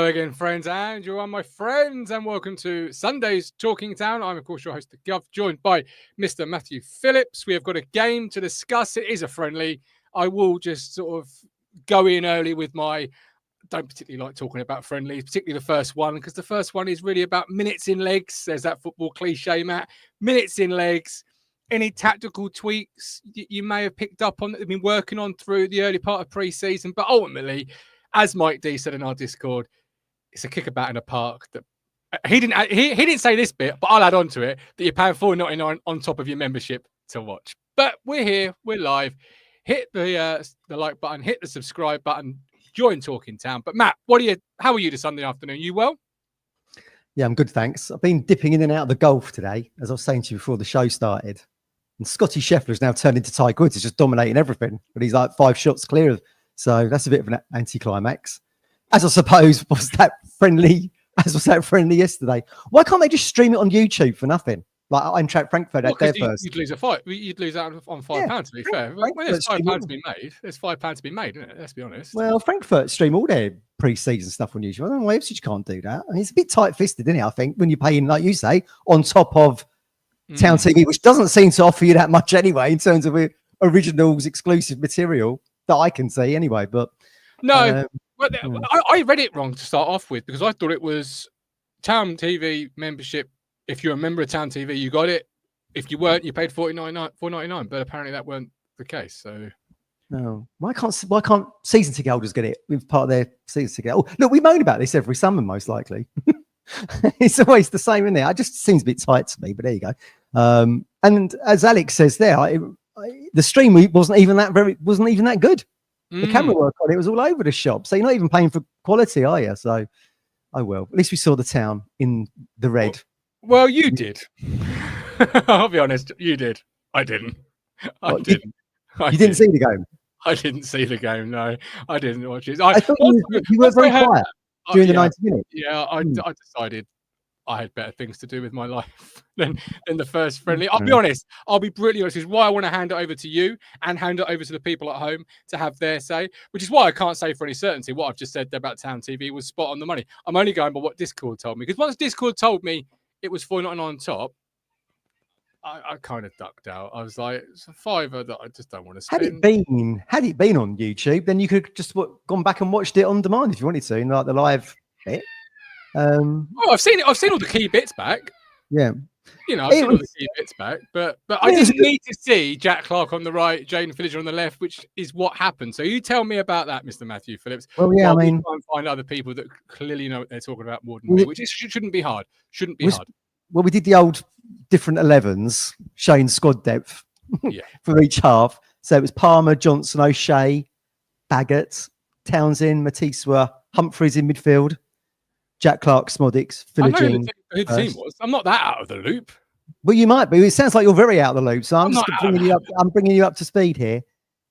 again, friends, and you are my friends, and welcome to Sunday's Talking Town. I'm, of course, your host, the Gov, joined by Mr. Matthew Phillips. We have got a game to discuss. It is a friendly. I will just sort of go in early with my... don't particularly like talking about friendlies, particularly the first one, because the first one is really about minutes in legs. There's that football cliche, Matt. Minutes in legs. Any tactical tweaks you may have picked up on that they've been working on through the early part of pre-season, but ultimately, as Mike D said in our Discord, it's a kickabout in a park. That he didn't say this bit, but I'll add on to it that you're paying $4.99 on top of your membership to watch. But we're here, we're live. Hit the like button, hit the subscribe button, join Talking Town. But Matt, how are you this Sunday afternoon? You well? Yeah, I'm good, thanks. I've been dipping in and out of the golf today, as I was saying to you before the show started. And Scotty Scheffler's now turned into Tiger Woods. He's just dominating everything, but he's like 5 shots clear. So that's a bit of an anticlimax. As I suppose was that friendly yesterday. Why can't they just stream it on YouTube for nothing? Like Eintracht Frankfurt at their first. You'd lose a fight. You'd lose out on £5, to be fair. When there's £5 to be made, there's £5 to be made, isn't it? Let's be honest. Well, Frankfurt stream all their pre-season stuff on YouTube. I don't know why Ipswich can't do that. I mean, it's a bit tight-fisted, isn't it, I think, when you're paying, like you say, on top of Town TV, which doesn't seem to offer you that much anyway in terms of originals, exclusive material that I can see anyway. But no, I read it wrong to start off with, because I thought it was Town TV membership. If you're a member of Town TV, you got it. If you weren't, you paid $4.99. But apparently that weren't the case. So no, why can't season ticket holders get it with part of their season ticket? Oh, look, we moan about this every summer, most likely. It's always the same, isn't it? It just seems a bit tight to me, but there you go. And as Alex says there, the stream wasn't even that good. The camera work on it was all over the shop, so you're not even paying for quality, are you? So, oh well. At least we saw the town in the red. Well, you did. I'll be honest, you did. I didn't. I didn't. You didn't see the game? I didn't see the game. No, I didn't watch it. I thought you were very quiet during the 90 minutes. Yeah, I decided I had better things to do with my life than the first friendly. I'll be honest. I'll be brutally honest. This is why I want to hand it over to you and hand it over to the people at home to have their say, which is why I can't say for any certainty what I've just said about Town TV was spot on the money. I'm only going by what Discord told me, because once Discord told me it was $4.99 on top, I kind of ducked out. I was like, it's a £5 that I just don't want to spend. Had it been on YouTube, then you could just gone back and watched it on demand if you wanted to, in like the live bit. I've seen it. I've seen all the key bits back. Yeah, I've seen all the key bits back, but I didn't need to see Jack Clark on the right, Jaden Fillinger on the left, which is what happened. So you tell me about that, Mr. Matthew Phillips. Well, yeah, I mean, try and find other people that clearly know what they're talking about more than me, which shouldn't be hard. Shouldn't be hard. Well, we did the old different 11s, showing squad depth for each half. So it was Palmer, Johnson, O'Shea, Baggett, Townsend, Matiswa, Humphreys in midfield, Jack Clark, Smodics, Philogene. Who the team was. I'm not that out of the loop. Well, you might be. It sounds like you're very out of the loop. So I'm bringing you up to speed here.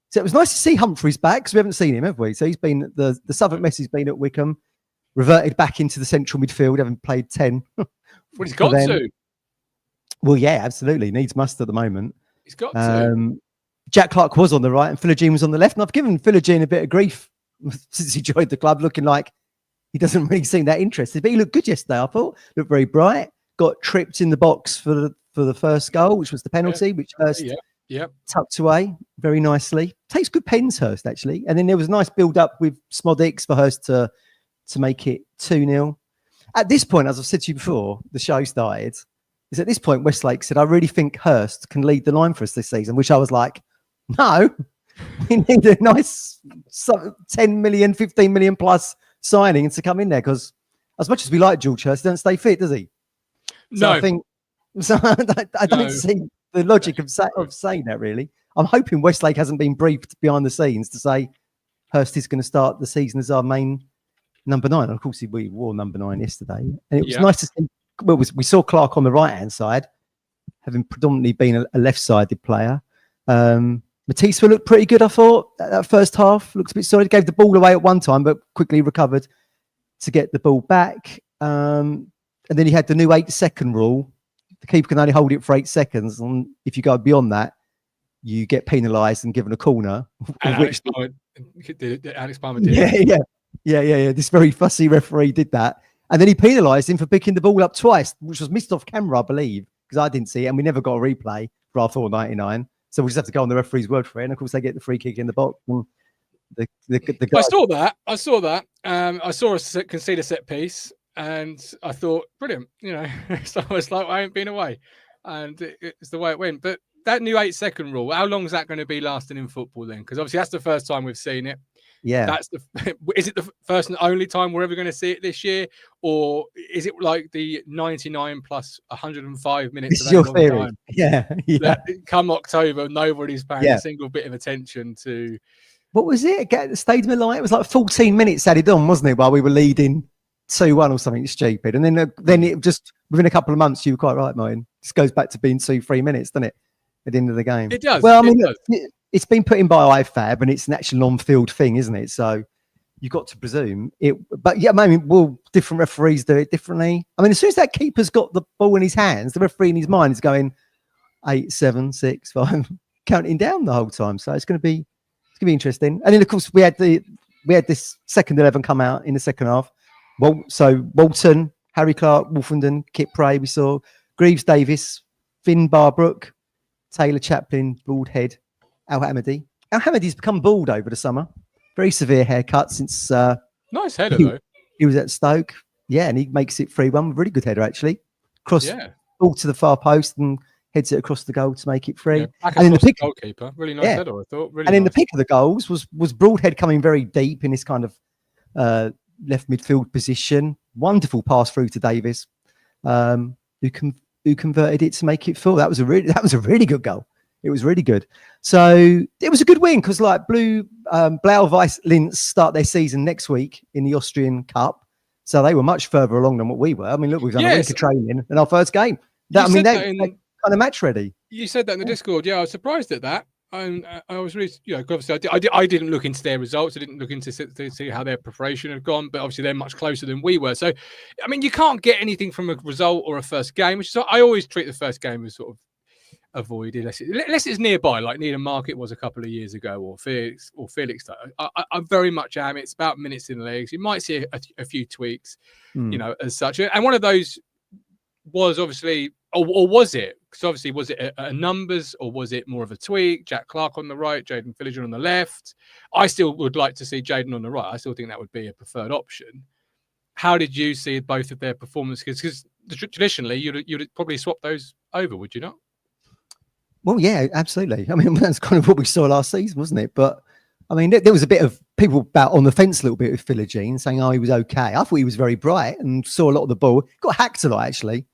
So it was nice to see Humphreys back, because we haven't seen him, have we? So he's been the Southwark Messi's been at Wickham, reverted back into the central midfield, having played 10. Well, he's got to. Well, yeah, absolutely. Needs must at the moment. He's got to. Jack Clark was on the right and Philogene was on the left. And I've given Philogene a bit of grief since he joined the club, looking like he doesn't really seem that interested. But he looked good yesterday, I thought. Looked very bright. Got tripped in the box for the first goal, which was the penalty, which Hurst tucked away very nicely. Takes good pens, Hurst, actually. And then there was a nice build-up with Smodics for Hurst to make it 2-0. At this point, as I've said to you before, the show started, is at this point, Westlake said, I really think Hurst can lead the line for us this season, which I was like, no, we need a nice 10 million, 15 million plus signing to come in there, because as much as we like George Hurst, he doesn't stay fit, does he? So I don't see the logic of saying that, really. I'm hoping Westlake hasn't been briefed behind the scenes to say Hurst is going to start the season as our main number 9. Of course, we wore number 9 yesterday. And it was nice to see. Well, we saw Clark on the right-hand side, having predominantly been a left-sided player. Matiswa looked pretty good, I thought. That first half looked a bit solid. Gave the ball away at one time, but quickly recovered to get the ball back. And then he had the new 8-second rule. The keeper can only hold it for 8 seconds. And if you go beyond that, you get penalised and given a corner. And Alex Palmer did. Yeah. Yeah. This very fussy referee did that. And then he penalised him for picking the ball up twice, which was missed off camera, I believe, because I didn't see it. And we never got a replay for our Thor 99. So we just have to go on the referee's word for it. And of course, they get the free kick in the box. And the guy... I saw that. I saw us concede a set piece. And I thought, brilliant. So it's like, I ain't been away. And it's the way it went. But that new 8-second rule, how long is that going to be lasting in football then? Because obviously that's the first time we've seen it. Yeah. Is it the first and only time we're ever going to see it this year? Or is it like the 99 plus 105 minutes? This is your theory. Time? Yeah. Come October, nobody's paying a single bit of attention to... What was it? Get the Stadium of Light? It was like 14 minutes added on, wasn't it? While we were leading 2-1 or something stupid. And then it just, within a couple of months, you were quite right, Martin. This goes back to being 2-3 minutes, doesn't it? At the end of the game. It does. Well, I mean, it's been put in by IFAB and it's an actual on-field thing, isn't it? So you've got to presume it. But yeah, I mean, will different referees do it differently? I mean, as soon as that keeper's got the ball in his hands, the referee in his mind is going 8, 7, 6, 5, counting down the whole time. So it's going to be interesting. And then of course we had this second 11 come out in the second half. Well, so Walton, Harry Clark, Wolfenden, Kit Pray, we saw Greaves Davis, Finn Barbrook, Taylor Chaplin, bald head, Al Hamidi. Al Hamidi's become bald over the summer. Very severe haircut since nice header though. He was at Stoke. Yeah, and he makes it 3-1. Really good header actually. Ball to the far post and heads it across the goal to make it 3. Yeah, and in the goalkeeper, really nice header, I thought. Really in the pick of the goals was Broadhead coming very deep in this kind of left midfield position. Wonderful pass through to Davis, who converted it to make it 4. That was a really good goal. It was really good. So it was a good win because like Blau-Weiß Linz start their season next week in the Austrian Cup. So they were much further along than what we were. I mean, look, we've done a week of training in our first game. They kind of match ready. You said that in the Discord. Yeah, I was surprised at that. I was really, obviously I didn't look into their results. I didn't look into to see how their preparation had gone, but obviously they're much closer than we were. So, I mean, you can't get anything from a result or a first game, which is, I always treat the first game as sort of avoided, unless it's nearby, like Needham Market was a couple of years ago, or Felix. I very much am. It's about minutes in the legs. You might see a few tweaks, as such. And one of those was obviously, or was it? Because obviously, was it a numbers or was it more of a tweak? Jack Clark on the right, Jaden Filliger on the left. I still would like to see Jaden on the right. I still think that would be a preferred option. How did you see both of their performances? Because traditionally, you'd probably swap those over, would you not? Well, yeah, absolutely. I mean, that's kind of what we saw last season, wasn't it? But I mean, there was a bit of people about on the fence a little bit with Philogene saying, "Oh, he was okay." I thought he was very bright and saw a lot of the ball. Got hacked a lot actually.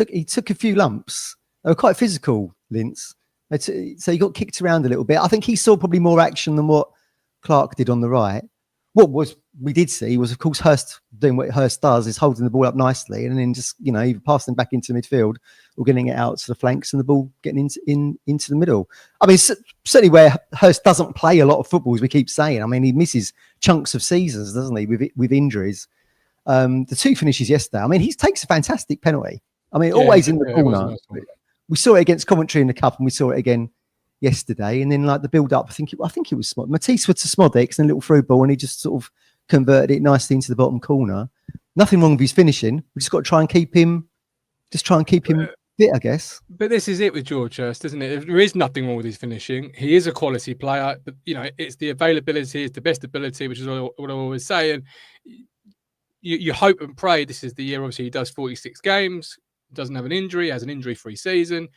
He took a few lumps. They were quite physical, Linz. So he got kicked around a little bit. I think he saw probably more action than what Clark did on the right. What we did see was, of course, Hurst doing what Hurst does, is holding the ball up nicely and then just, either passing back into midfield or getting it out to the flanks and the ball getting into the middle. I mean, certainly where Hurst doesn't play a lot of football, as we keep saying. I mean, he misses chunks of seasons, doesn't he, with injuries. The 2 finishes yesterday. I mean, he takes a fantastic penalty. I mean, always in the corner. Nice. We saw it against Coventry in the Cup and we saw it again yesterday. And then like the build up, I think it was Matisse to Smodix and a little through ball and he just sort of converted it nicely into the bottom corner. Nothing wrong with his finishing. We just got to try and keep him fit, I guess. But this is it with George Hurst, isn't it? There is nothing wrong with his finishing. He is a quality player, but it's the availability, it's the best ability, which is what I always say. And you hope and pray this is the year. Obviously, he does 46 games, doesn't have an injury, has an injury-free season.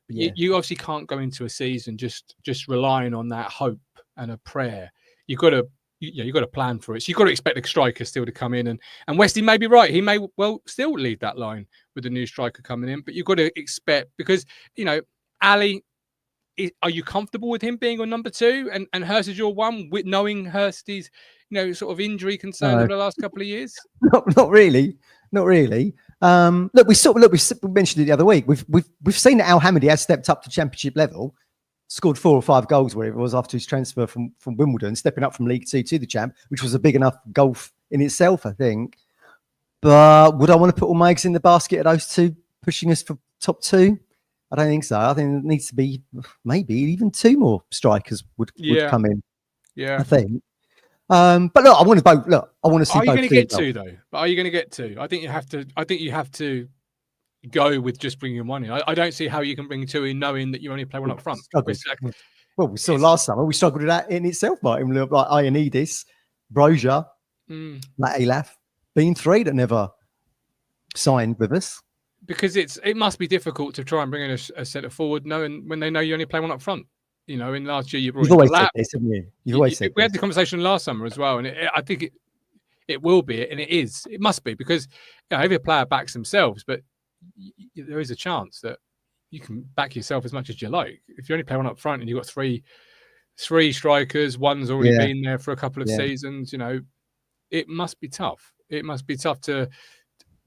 But you obviously can't go into a season just relying on that hope and a prayer. You've got to plan for it. So you've got to expect a striker still to come in. And Westy may be right. He may well still lead that line with the new striker coming in. But you've got to expect, because, Ali, are you comfortable with him being on number 2 and Hurst is your 1, with knowing Hursty's, sort of injury concern over the last couple of years? Not really. Look, we mentioned it the other week. We've seen that Al Hamidi has stepped up to championship level, scored 4 or 5 goals, whatever it was, after his transfer from Wimbledon, stepping up from League 2 to the champ, which was a big enough goal in itself, I think. But would I want to put all my eggs in the basket of those 2 pushing us for top 2? I don't think so. I think it needs to be maybe even 2 more strikers would come in. Yeah, I think. But look, I want to both. Look, I want to see Are you both. going to do get well. two though? But are you going to get two? I think you have to. I think you have to go with just bringing one in. I don't see how you can bring two in knowing that you only play one up front. Well, we saw last summer. We struggled with that in itself, Martin. Like Ioannidis, Brozier, like Elaf, been three that never signed with us. Because it must be difficult to try and bring in a centre forward, knowing when they know you only play one up front. You know, in last year you brought. You've always said this, haven't you? You've always said. We had the conversation last summer as well, and I think it will be, and it is. It must be because every player backs themselves, but there is a chance that you can back yourself as much as you like. If you only play one up front and you've got three strikers, one's already been there for a couple of seasons, it must be tough. It must be tough to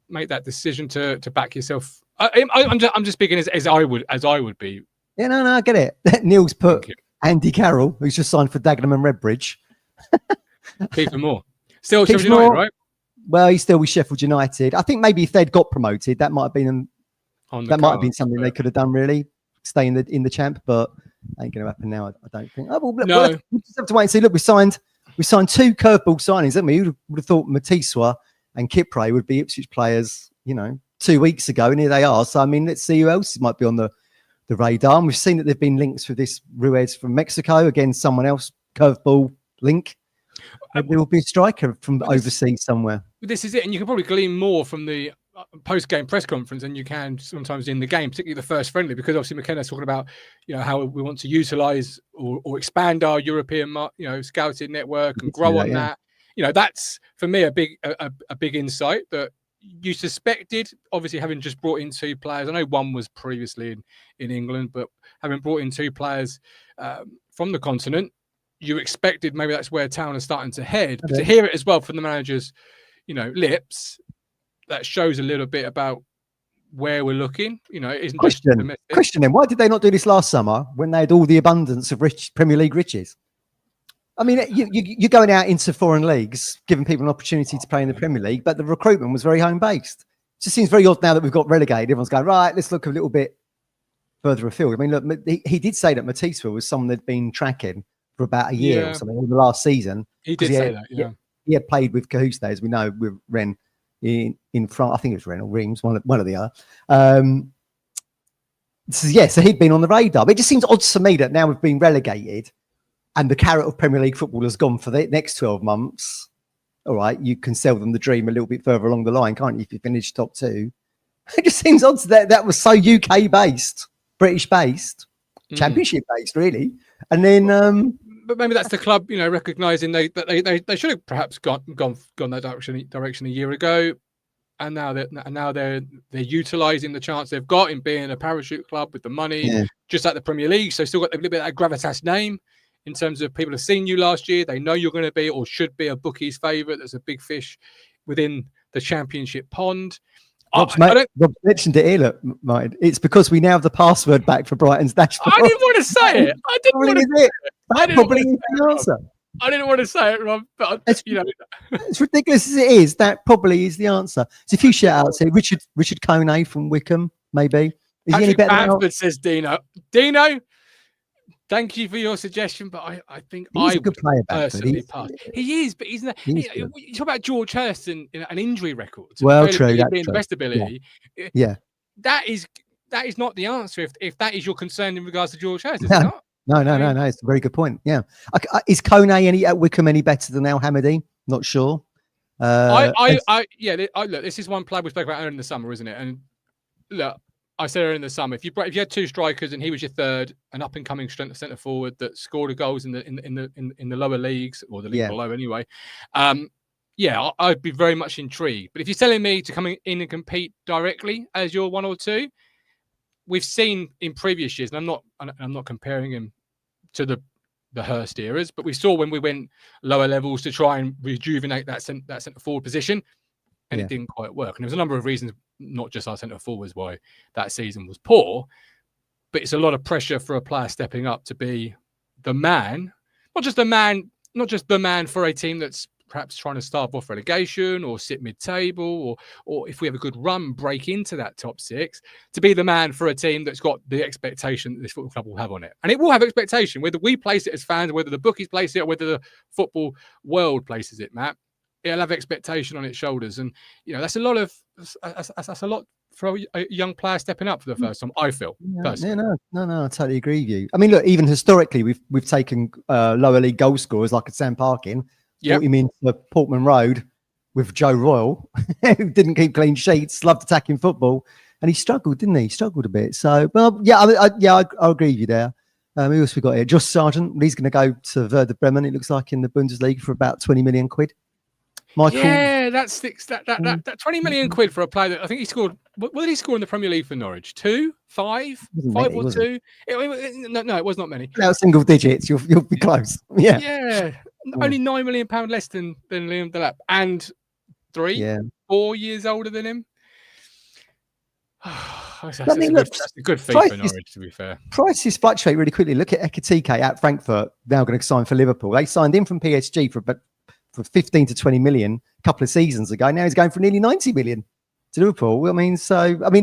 make that decision to back yourself. I'm just speaking as I would be. Yeah, no, I get it. Neil's put Andy Carroll, who's just signed for Dagenham and Redbridge. Keith Moore. Still Sheffield United, right? Well, he's still with Sheffield United. I think maybe if they'd got promoted, that might have been something they could have done, really, stay in the champ, but ain't going to happen now, I don't think. We just have to wait and see. Look, we signed two curveball signings, haven't we? You would have thought Matiswa and Kipre would be Ipswich players, 2 weeks ago, and here they are. So, I mean, let's see who else might be on the radar. And we've seen that there have been links with this Ruiz from Mexico. Again, someone else, curveball link. There will be a striker from overseas somewhere. This is it. And you can probably glean more from the post-game press conference than you can sometimes in the game, particularly the first friendly, because obviously McKenna's talking about, how we want to utilise or expand our European, scouting network and grow on that. That's for me a big insight that you suspected, obviously having just brought in two players. I know one was previously in England, but having brought in two players from the continent, you expected maybe that's where Town is starting to head. But to hear it as well from the manager's, lips, that shows a little bit about where we're looking. It isn't question then, why did they not do this last summer when they had all the abundance of rich Premier League riches? I mean, you're going out into foreign leagues, giving people an opportunity to play in the Premier League, but the recruitment was very home-based. It just seems very odd now that we've got relegated. Everyone's going, right, let's look a little bit further afield. I mean, look, he did say that Matiswa was someone they'd been tracking for about a year or something, or the last season. He did say that, He had played with Cahuste, as we know, with Rennes in France. I think it was Rennes or Reims, one or the other. So he'd been on the radar. But it just seems odd to me that now we've been relegated and the carrot of Premier League football has gone for the next 12 months. All right, you can sell them the dream a little bit further along the line, can't you, if you finish top two? It just seems odd that was so UK-based, British-based, Championship-based, really. And then... but maybe that's the club, recognising they should have perhaps gone that direction a year ago, and now they're utilising the chance they've got in being a parachute club with the money, just like the Premier League. So still got a little bit of that gravitas name in terms of people have seen you last year. They know you're going to be or should be a bookie's favourite. There's a big fish within the Championship pond. Rob mentioned it here, look, Martin. It's because we now have the password back for Brighton's dashboard. I didn't want to say it. I didn't want to say it. That probably is the answer. I didn't want to say it, Rob, but it's ridiculous as it is. That probably is the answer. So a few shout outs here. Richard Kone from Wickham, maybe. Is he any better than Bamford, says Dino. Dino, thank you for your suggestion, but I think he's a good player. Personally pass. He is, but he's not. You talk about George Hurst and an injury record. Well, true. That's being true. The best ability. Yeah. That is not the answer. If that is your concern in regards to George Hurst, is it not? No. It's a very good point. Yeah. Is Kone at Wickham any better than Al Hamidi? Not sure. Look, this is one player we spoke about earlier in the summer, isn't it? And look, I said earlier in the summer, if you had two strikers and he was your third, an up and coming centre forward that scored the goals in the lower leagues or the league below anyway, I'd be very much intrigued. But if you're telling me to come in and compete directly as your one or two, we've seen in previous years, and I'm not comparing him to the Hurst eras, but we saw when we went lower levels to try and rejuvenate that centre forward position, and it didn't quite work. And there was a number of reasons, not just our centre forwards, why that season was poor, but it's a lot of pressure for a player stepping up to be the man, not just the man for a team that's perhaps trying to stave off relegation or sit mid-table, or if we have a good run, break into that top 6, to be the man for a team that's got the expectation that this football club will have on it. And it will have expectation, whether we place it as fans, whether the bookies place it, or whether the football world places it, Matt. It'll have expectation on its shoulders. And, that's a lot for a young player stepping up for the first time, I feel. No, I totally agree with you. I mean, look, even historically, we've taken lower league goal scorers like a Sam Parkin, brought him into Portman Road with Joe Royle, who didn't keep clean sheets, loved attacking football, and he struggled, didn't he? He struggled a bit. So, well, I agree with you there. Who else we got here? Josh Sargent. He's going to go to Werder Bremen, it looks like, in the Bundesliga for about 20 million quid. Michael, that 20 million quid for a player that I think he scored. What did he score in the Premier League for Norwich? 2, 5, 5 or 2? No, it was not many. Now single digits, you'll be close. Yeah. Only £9 million less than Liam Delap, and 4 years older than him. That's a good fee for Norwich, to be fair. Prices fluctuate really quickly. Look at Ekitike at Frankfurt, now going to sign for Liverpool. They signed him from PSG for 15 to 20 million a couple of seasons ago. Now he's going for nearly 90 million to Liverpool. I mean,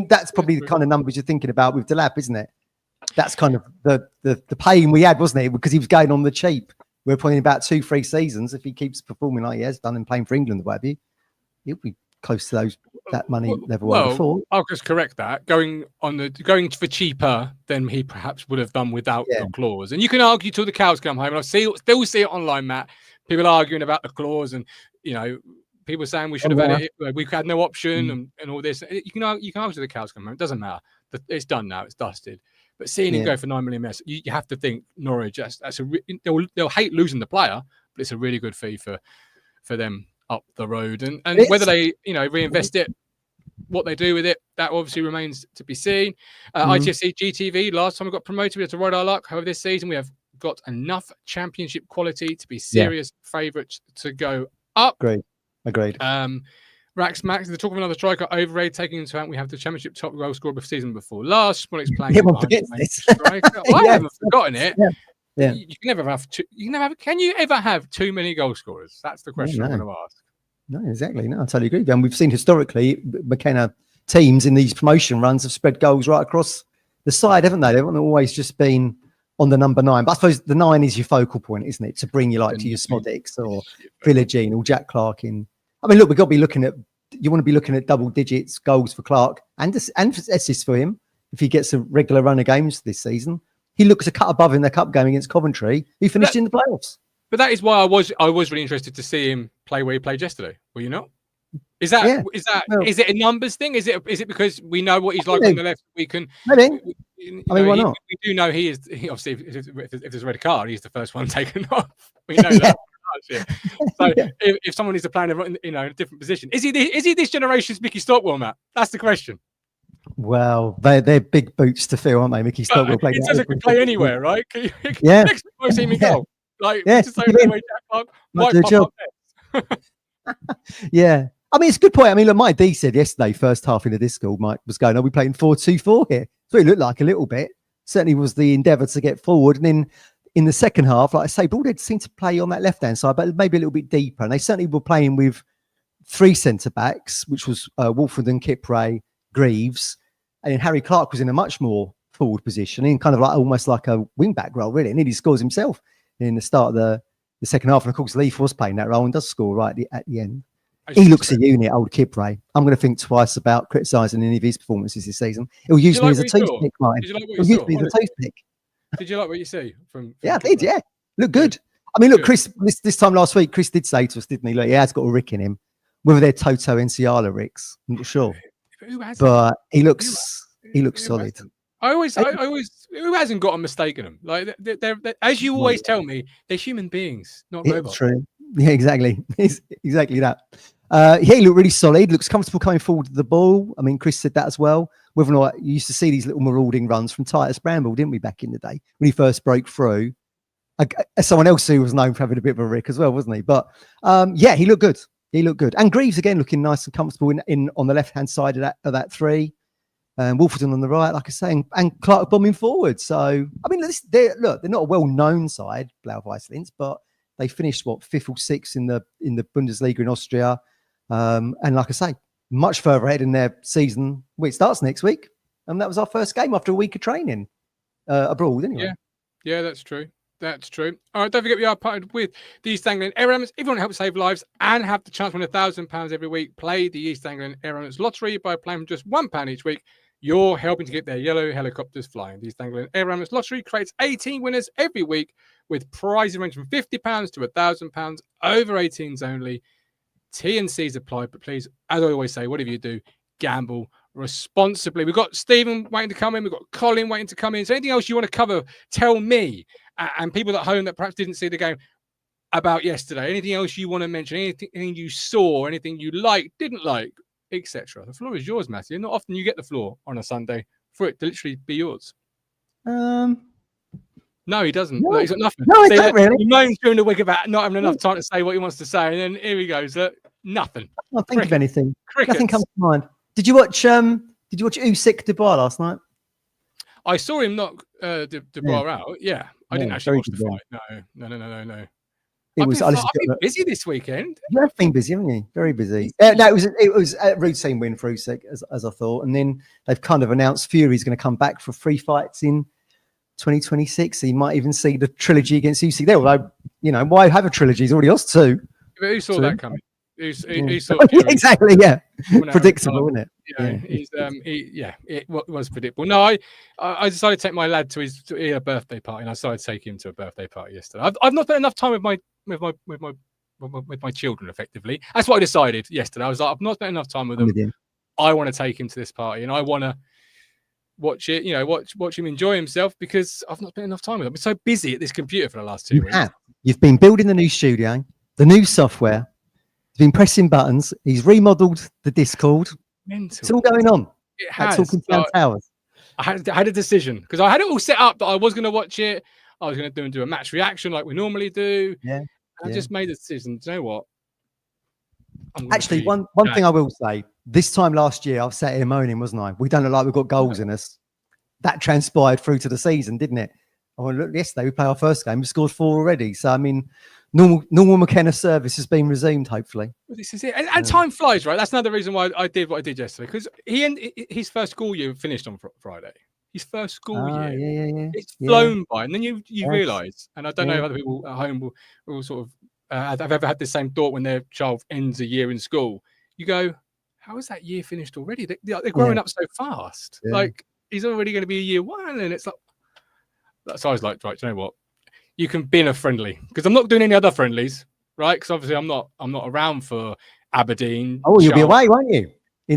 that's probably the kind of numbers you're thinking about with Delap, isn't it? That's kind of the pain we had, wasn't it? Because he was going on the cheap. We're putting about 2-3 seasons. If he keeps performing like he has done and playing for England, what have you, he'll be close to that money level before. I'll just correct that. Going for cheaper than he perhaps would have done without the clause. And you can argue till the cows come home. And I still see it online, Matt. People arguing about the clause, and people saying we should have had it. We had no option, and all this. You can argue the cows come home. It doesn't matter. It's done now. It's dusted. But seeing him go for 9 million less, you have to think Norwich. They'll hate losing the player, but it's a really good fee for them up the road. And whether they reinvest it, what they do with it, that obviously remains to be seen. ITFC GTV, last time we got promoted, we had to ride our luck. However, this season we have got enough championship quality to be serious favourites to go up. Agreed. Rax Max, they're talking of another striker overrated, taking into account we have the championship top goal scorer of the season before last. Smollett's playing striker. I haven't forgotten it. Yeah. You can never have can you ever have too many goal scorers? That's the question I'm going to ask. No, exactly. No, I totally agree. And we've seen historically McKenna teams in these promotion runs have spread goals right across the side, haven't they? They haven't always just been on the number 9. But I suppose the 9 is your focal point, isn't it? To bring you to your Smodics or Villagine or Jack Clark in. I mean, look, you want to be looking at double digits goals for Clark and assists for him if he gets a regular run of games this season. He looks a cut above in the cup game against Coventry. He finished in the playoffs. But that is why I was really interested to see him play where he played yesterday. Were you not? Is it a numbers thing? Is it because we know what he's like on the left? We can. Why not? We do know he obviously if there's a red card, he's the first one taken off. We know that. So if someone needs to play in a different position, is he this generation's Mickey Stockwell, Matt? That's the question. Well, they're big boots to fill, aren't they? Mickey Stockwell plays. He doesn't play anywhere, right? Next week we'll see me go. Just say Jack Clark might pop up next. Yeah. I mean, it's a good point. I mean, look, Mike D said yesterday, first half into this school, Mike was going, are we playing 4-2-4 here? So it looked like a little bit. Certainly was the endeavour to get forward. And then in the second half, like I say, Broadhead seemed to play on that left-hand side, but maybe a little bit deeper. And they certainly were playing with 3 centre-backs, which was Wolford and Kipray, Greaves. And then Harry Clark was in a much more forward position, in kind of almost like a wing-back role, really. And he scores himself in the start of the second half. And of course, Leaf was playing that role and does score right at the end. He looks a unit, old Kipray. I'm going to think twice about criticising any of his performances this season. He'll use me as a toothpick, Martin. He'll use me as a toothpick. Did you like what you see from I did, yeah. Look good. I mean, look, Chris, this time last week, Chris did say to us, didn't he? Look, he has got a Rick in him. Whether they're Toto Enciala Ricks, I'm not sure. But he looks solid. I always, who hasn't got a mistake in them? Like, they're as you always tell me, they're human beings, not robots. True. Yeah, exactly. Exactly that. He looked really solid. Looks comfortable coming forward to the ball. I mean, Chris said that as well. Whether or not you used to see these little marauding runs from Titus Bramble, didn't we, back in the day when he first broke through? Someone else who was known for having a bit of a Rick as well, wasn't he? But he looked good. He looked good. And Greaves again looking nice and comfortable in on the left hand side of that 3. Wolferton on the right, like I say, and Clark bombing forward. So I mean, they're not a well-known side, Blau Weisslins, but They finished fifth or sixth in the Bundesliga in Austria, and like I say, much further ahead in their season. Well, it starts next week, and that was our first game after a week of training abroad. Anyway, yeah, that's true. That's true. All right, don't forget we are partnered with the East Anglian Air Ambulance. If you want to help save lives and have the chance to win £1,000 every week, play the East Anglian Air Ambulance Lottery by playing for just £1 each week. You're helping to get their yellow helicopters flying. The East Anglian Air Ambulance Lottery creates 18 winners every week with prizes ranging from £50 to £1,000, over 18s only. T&Cs apply, but please, as I always say, whatever you do, gamble responsibly. We've got Stephen waiting to come in. We've got Colin waiting to come in. So anything else you want to cover, tell me and people at home that perhaps didn't see the game about yesterday. Anything else you want to mention? Anything you saw, anything you liked, didn't like, etc. The floor is yours, Matthew. Not often you get the floor on a Sunday for it to literally be yours. No, he doesn't. No, he's got nothing. No, I don't really. He moans during the week about not having enough time to say what he wants to say, and then here he goes. Nothing. I can't think of anything. Crickets. Nothing comes to mind. Did you watch Usyk Dubois last night? I saw him knock Dubois out. Yeah, I didn't actually watch the fight. No. I've been busy this weekend. You have been busy, haven't you? Very busy. No, it was a routine win for Usyk, as I thought. And then they've kind of announced Fury's going to come back for 3 fights in 2026. So you might even see the trilogy against Usyk there. Although, why have a trilogy? He's already lost 2. But who saw that coming? Who saw exactly, yeah. Predictable, isn't it? It was predictable. No, I decided to take my lad to his birthday party, and I decided to take him to a birthday party yesterday. I've not spent enough time with my children. Effectively, that's what I decided yesterday. I was like, I've not spent enough time with them. I want to take him to this party, and I want to watch it. Watch him enjoy himself because I've not spent enough time with him. I've been so busy at this computer for the last 2 weeks. You've been building the new studio, the new software. He's been pressing buttons. He's remodeled the Discord. Mental. It's all going on. It has. Talking towers. I had a decision because I had it all set up that I was going to watch it. I was going to do a match reaction like we normally do. Yeah. I just made the decision. Do you know what? Actually, one thing I will say. This time last year, I was sat here moaning, wasn't I? We don't look like we've got goals in us. That transpired through to the season, didn't it? Look, yesterday we played our first game. We scored 4 already. So I mean, normal McKenna service has been resumed. Hopefully, well, this is it. And time flies, right? That's another reason why I did what I did yesterday because his first school year finished on Friday. His first school year, it's flown by, and then you realise. And I don't know if other people at home will sort of have ever had the same thought when their child ends a year in school. You go, how is that year finished already? They're growing up so fast. Yeah. Like he's already going to be a year 1, and it's like. So I was like, right, do you know what? You can bin a friendly because I'm not doing any other friendlies, right? Because obviously I'm not around for Aberdeen. Oh, you'll be away, won't you?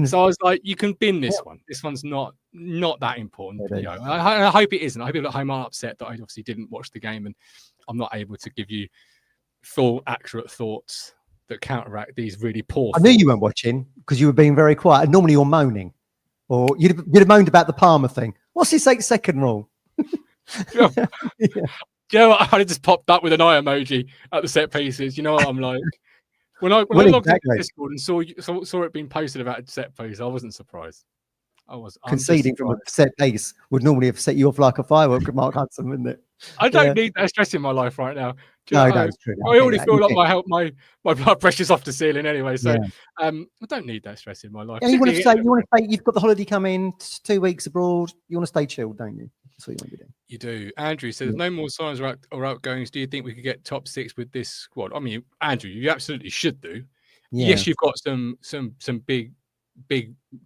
So I was like, you can bin this one. This one's not that important. I hope it isn't. I hope people at home are upset that I obviously didn't watch the game and I'm not able to give you full, accurate thoughts that counteract these really poor. I knew you weren't watching because you were being very quiet. And normally you're moaning, or you'd have moaned about the Palmer thing. What's this 8-second rule? You know what? I just popped up with an eye emoji at the set pieces. You know what I'm like? When I logged into Discord and saw it being posted about a set piece, I wasn't surprised. Conceding from a set piece would normally have set you off like a firework with Mark Hudson, wouldn't it? I don't need that stress in my life right now. No, it's true. I already feel like my blood pressure's off the ceiling anyway. So I don't need that stress in my life. Yeah, you want to stay. You've got the holiday coming, 2 weeks abroad. You want to stay chilled, don't you? That's what you want to do. You do. Andrew says there's no more signs or outgoings. Do you think we could get top 6 with this squad? I mean, Andrew, you absolutely should do. Yeah. Yes, you've got some big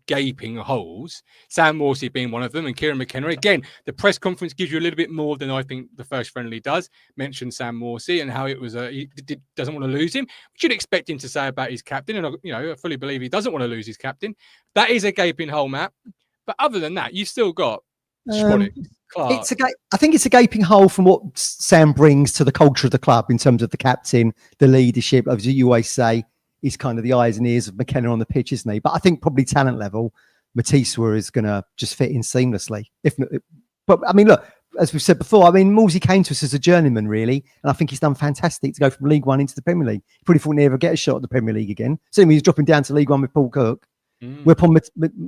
gaping holes, Sam Morsey being one of them, and Kieran McKenna. Again, the press conference gives you a little bit more than I think the first friendly does. Mention Sam Morsey and how it was he doesn't want to lose him, which you'd expect him to say about his captain, and I fully believe he doesn't want to lose his captain. That is a gaping hole, Matt. But other than that, you've still got Clark. I think it's a gaping hole from what Sam brings to the culture of the club in terms of the captain, the leadership, as you always say. He's kind of the eyes and ears of McKenna on the pitch, isn't he? But I think probably talent level, Matiswa is going to just fit in seamlessly. But I mean, look, as we've said before, I mean, Morsey came to us as a journeyman, really, and I think he's done fantastic to go from League One into the Premier League. He probably thought he'd never get a shot at the Premier League again. So he's dropping down to League One with Paul Cook. Whereupon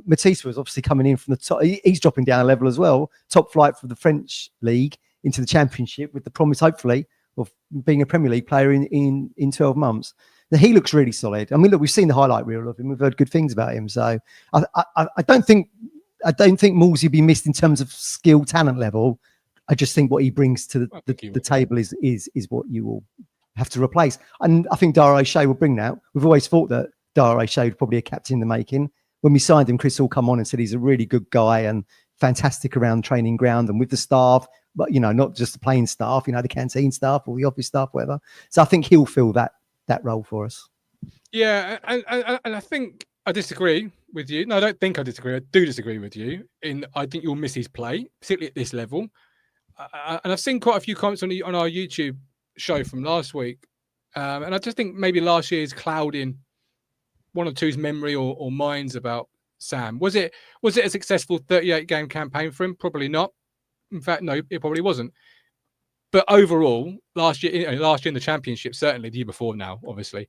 Matiswa is obviously coming in from the top. He's dropping down a level as well, top flight for the French League into the Championship with the promise, hopefully, of being a Premier League player in 12 months. Now, he looks really solid. I mean, look, we've seen the highlight reel of him. We've heard good things about him. So I don't think Moulsey will be missed in terms of skill, talent level. I just think what he brings to the table is what you will have to replace. And I think Dara O'Shea will bring that. We've always thought that Dara O'Shea was probably a captain in the making. When we signed him, Chris all come on and said he's a really good guy and fantastic around training ground and with the staff, but, you know, not just the playing staff, you know, the canteen staff or the office staff, whatever. So I think he'll fill that role for us. Yeah, and I think I disagree with you. No, I don't think I disagree. I do disagree with you. I think you'll miss his play, particularly at this level. And I've seen quite a few comments on our YouTube show from last week, and I just think maybe last year is clouding one or two's memory or minds about Sam. Was it a successful 38-game campaign for him? Probably not. In fact, no, it probably wasn't. But overall, last year in the Championship, certainly the year before now, obviously,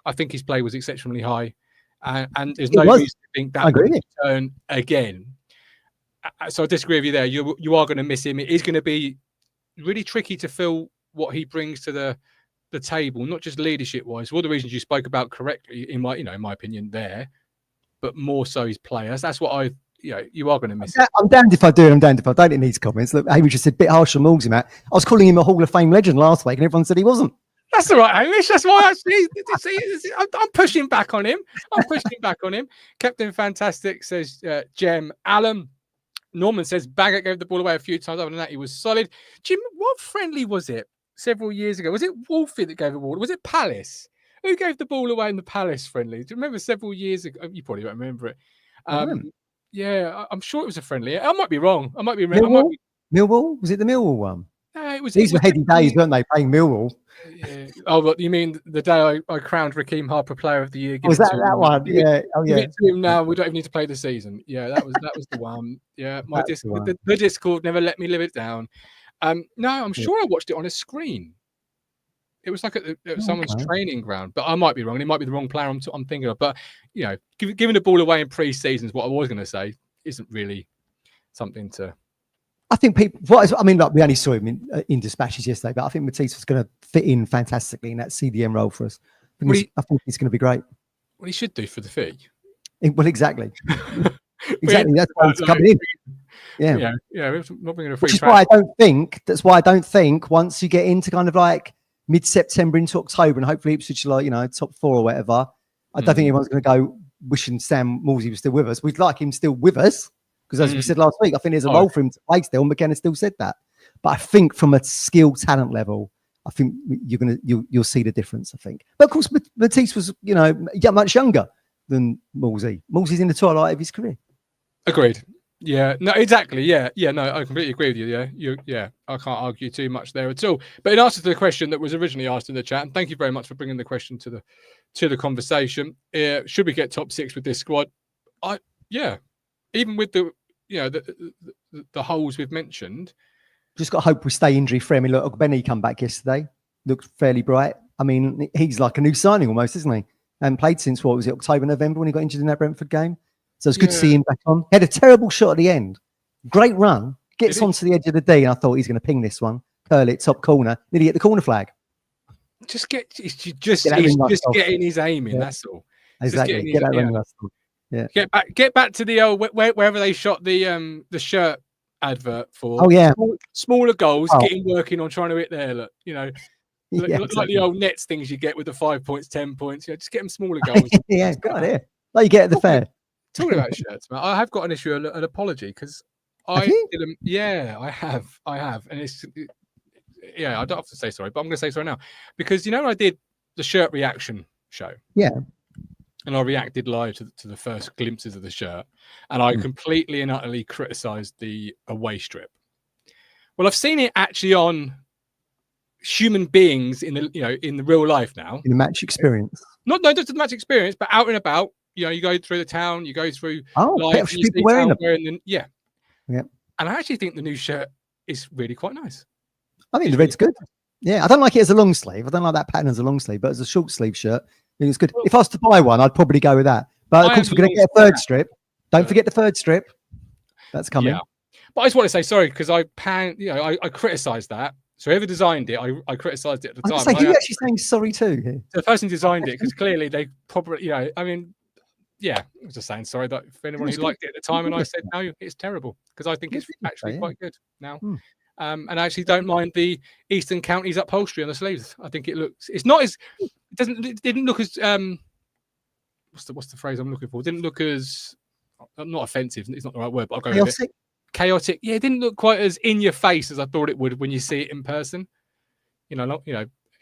I think his play was exceptionally high, and there's no reason to think that will return again. So I disagree with you there. You are going to miss him. It is going to be really tricky to fill what he brings to the table, not just leadership-wise. For all the reasons you spoke about correctly, in my opinion, there, but more so his players. That's what you are going to miss. I'm damned if I do, and I'm damned if I don't in these comments. Look, Hamish just said a bit harsh on Moulsey, Matt. I was calling him a Hall of Fame legend last week, and everyone said he wasn't. That's all right, Hamish. That's why I'm pushing back on him. Captain Fantastic says Jem Allen. Norman says Baggett gave the ball away a few times. Other than that, he was solid. Jim, what friendly was it several years ago? Was it Wolfie that gave the ball? Was it Palace? Who gave the ball away in the Palace friendly? Do you remember several years ago? You probably don't remember it. Yeah, I'm sure it was a friendly. I might be wrong. Millwall? Was it the Millwall one? No, These were heady days, weren't they, playing Millwall? Yeah. Oh, but you mean the day I crowned Raheem Harper Player of the Year? Was that one? Yeah. Oh, yeah. Give it to him now. We don't even need to play the season. Yeah, that was the one. Yeah, the Discord never let me live it down. No, I'm sure I watched it on a screen. It was like at someone's training ground, but I might be wrong. It might be the wrong player I'm thinking of. But giving the ball away in pre-season is what I was going to say. Isn't really something to. I think people. Like we only saw him in dispatches yesterday, but I think Matisse was going to fit in fantastically in that CDM role for us. I think he's going to be great. What he should do for the fee. Well, exactly. Exactly. That's why he's coming in. Yeah. We're not bringing a free. Which is why I don't think. That's why I don't think once you get into kind of like mid-September into October, and hopefully Ipswich, top 4 or whatever, I don't think anyone's going to go wishing Sam Moulsey was still with us. We'd like him still with us. Because as we said last week, I think there's a role for him to play still. McKenna still said that, but I think from a skill talent level, I think you'll see the difference. I think, but of course, Matisse was much younger than Moulsey. Moulsey's in the twilight of his career. Agreed. Yeah. No. Exactly. Yeah. Yeah. No. I completely agree with you. Yeah. I can't argue too much there at all. But in answer to the question that was originally asked in the chat, and thank you very much for bringing the question to the conversation. Should we get top 6 with this squad? Even with the holes we've mentioned, just got to hope we stay injury free. I mean, look, Benny come back yesterday, looked fairly bright. I mean, he's like a new signing almost, isn't he? And played since October, November when he got injured in that Brentford game. So it's good to see him back on. He had a terrible shot at the end, great run, gets onto the edge of the D, and I thought he's going to ping this one, curl it top corner, nearly get the corner flag. He's just getting his aim in. Yeah. That's all. Exactly. Get that running Russell. Yeah. Get back to the wherever they shot the shirt advert for. Oh yeah. Smaller goals, working on trying to hit there. Look, like the old Nets things you get with the 5 points, 10 points. Just get them smaller goals. Yeah, got it. Like you get at the fair. Talking about shirts, man, I have got an issue, an apology because I didn't. Yeah, I have, and it's. Yeah, I don't have to say sorry, but I'm going to say sorry now because I did the shirt reaction show. Yeah. And I reacted live to the first glimpses of the shirt, and I completely and utterly criticised the away strip. Well, I've seen it actually on human beings in the real life now. In the match experience, not just the match experience, but out and about. You go through the town, you go through. Life, and you people wearing them. Yeah. And I actually think the new shirt is really quite nice. I think the red's good. Yeah, I don't like it as a long sleeve. I don't like that pattern as a long sleeve, but as a short sleeve shirt. I think it's good. If I was to buy one, I'd probably go with that. But of course, we're going to get a third strip. Don't forget the third strip. That's coming. Yeah. But I just want to say sorry because I criticised that So whoever designed it, I criticised it at the time. Say, who actually saying sorry to? Here? The person designed it, because clearly they probably, I mean, yeah, I was just saying sorry that for anyone who liked it at the time, and I said no, it's terrible, because I think it's actually quite good now. And I actually don't mind the Eastern Counties upholstery on the sleeves. I think it's not as, it didn't look as what's the phrase I'm looking for? It didn't look as, not offensive, it's not the right word, but I'll go with it. Chaotic. Yeah, it didn't look quite as in your face as I thought it would when you see it in person. It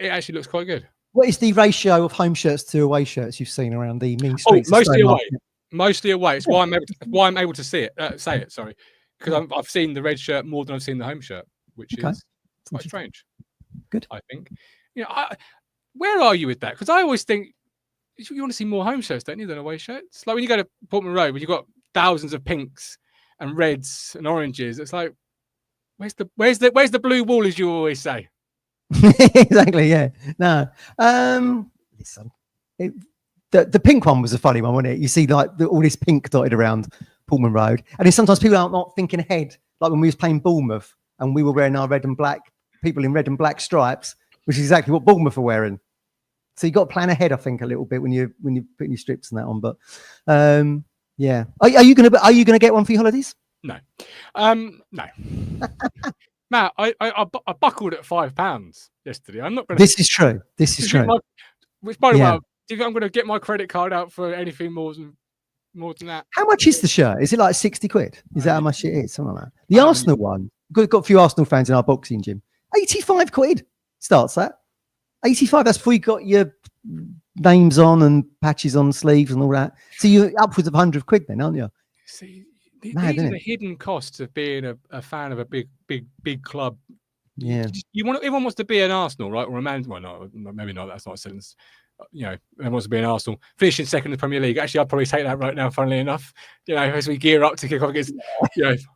actually looks quite good. What is the ratio of home shirts to away shirts you've seen around the mean streets? Mostly away. Mostly away. It's why I'm able to say it. Sorry, because I've seen the red shirt more than I've seen the home shirt, which is quite strange. Good. I think. Where are you with that? Because I always think you want to see more home shirts, don't you, than away shirts? Like when you go to Portman Road, when you've got thousands of pinks and reds and oranges, it's like, where's the blue wall, as you always say? Exactly. Yeah. No. Listen, the pink one was a funny one, wasn't it? You see, like all this pink dotted around Pullman Road, and then sometimes people are not thinking ahead. Like when we was playing Bournemouth, and we were wearing our red and black, people in red and black stripes, which is exactly what Bournemouth are wearing. So you got to plan ahead, I think, a little bit when you're putting your strips and that on. But yeah, are you gonna get one for your holidays? No, no. Matt, I buckled at £5 yesterday. I'm not going to. This is true. This is true. Which, by the way, do you think I'm going to get my credit card out for anything more than that? How much is the shirt? Is it like 60 quid? Is that how much it is? Something like that. The Arsenal one. Got a few Arsenal fans in our boxing gym. 85 quid starts that. 85. That's before you got your names on and patches on sleeves and all that. So you're upwards of 100 quid then, aren't you? See, these are the hidden costs of being a fan of a big club. Yeah. Everyone wants to be an Arsenal, right? Or a Man. Well, no, maybe not. That's not a sentence. Everyone wants to be an Arsenal. Finishing second in the Premier League. Actually, I'd probably take that right now, funnily enough. As we gear up to kick off against,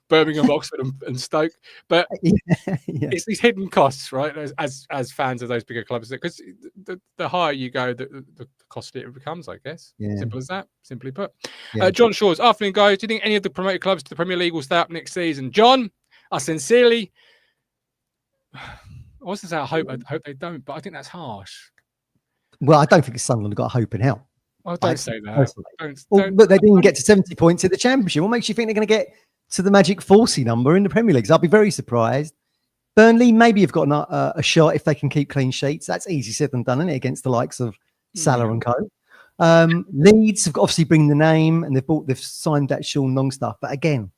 Birmingham, Oxford, and Stoke. But it's these hidden costs, right? As fans of those bigger clubs, because the higher you go, the costlier it becomes, I guess. Yeah. Simple as that. Simply put. Yeah. John Shaw's afternoon, guys. Do you think any of the promoted clubs to the Premier League will stay up next season? John, I sincerely, I was to say I hope they don't, but I think that's harsh. Well, I don't think Sunderland got hope in hell. Oh, don't say that. But they didn't get to 70 points in the Championship. What makes you think they're going to get to the magic 40 number in the Premier League? I'll be very surprised. Burnley maybe have got a shot if they can keep clean sheets. That's easy said than done, isn't it? Against the likes of Salah and co. Leeds have obviously bring the name and they've signed that Sean Long stuff. But again,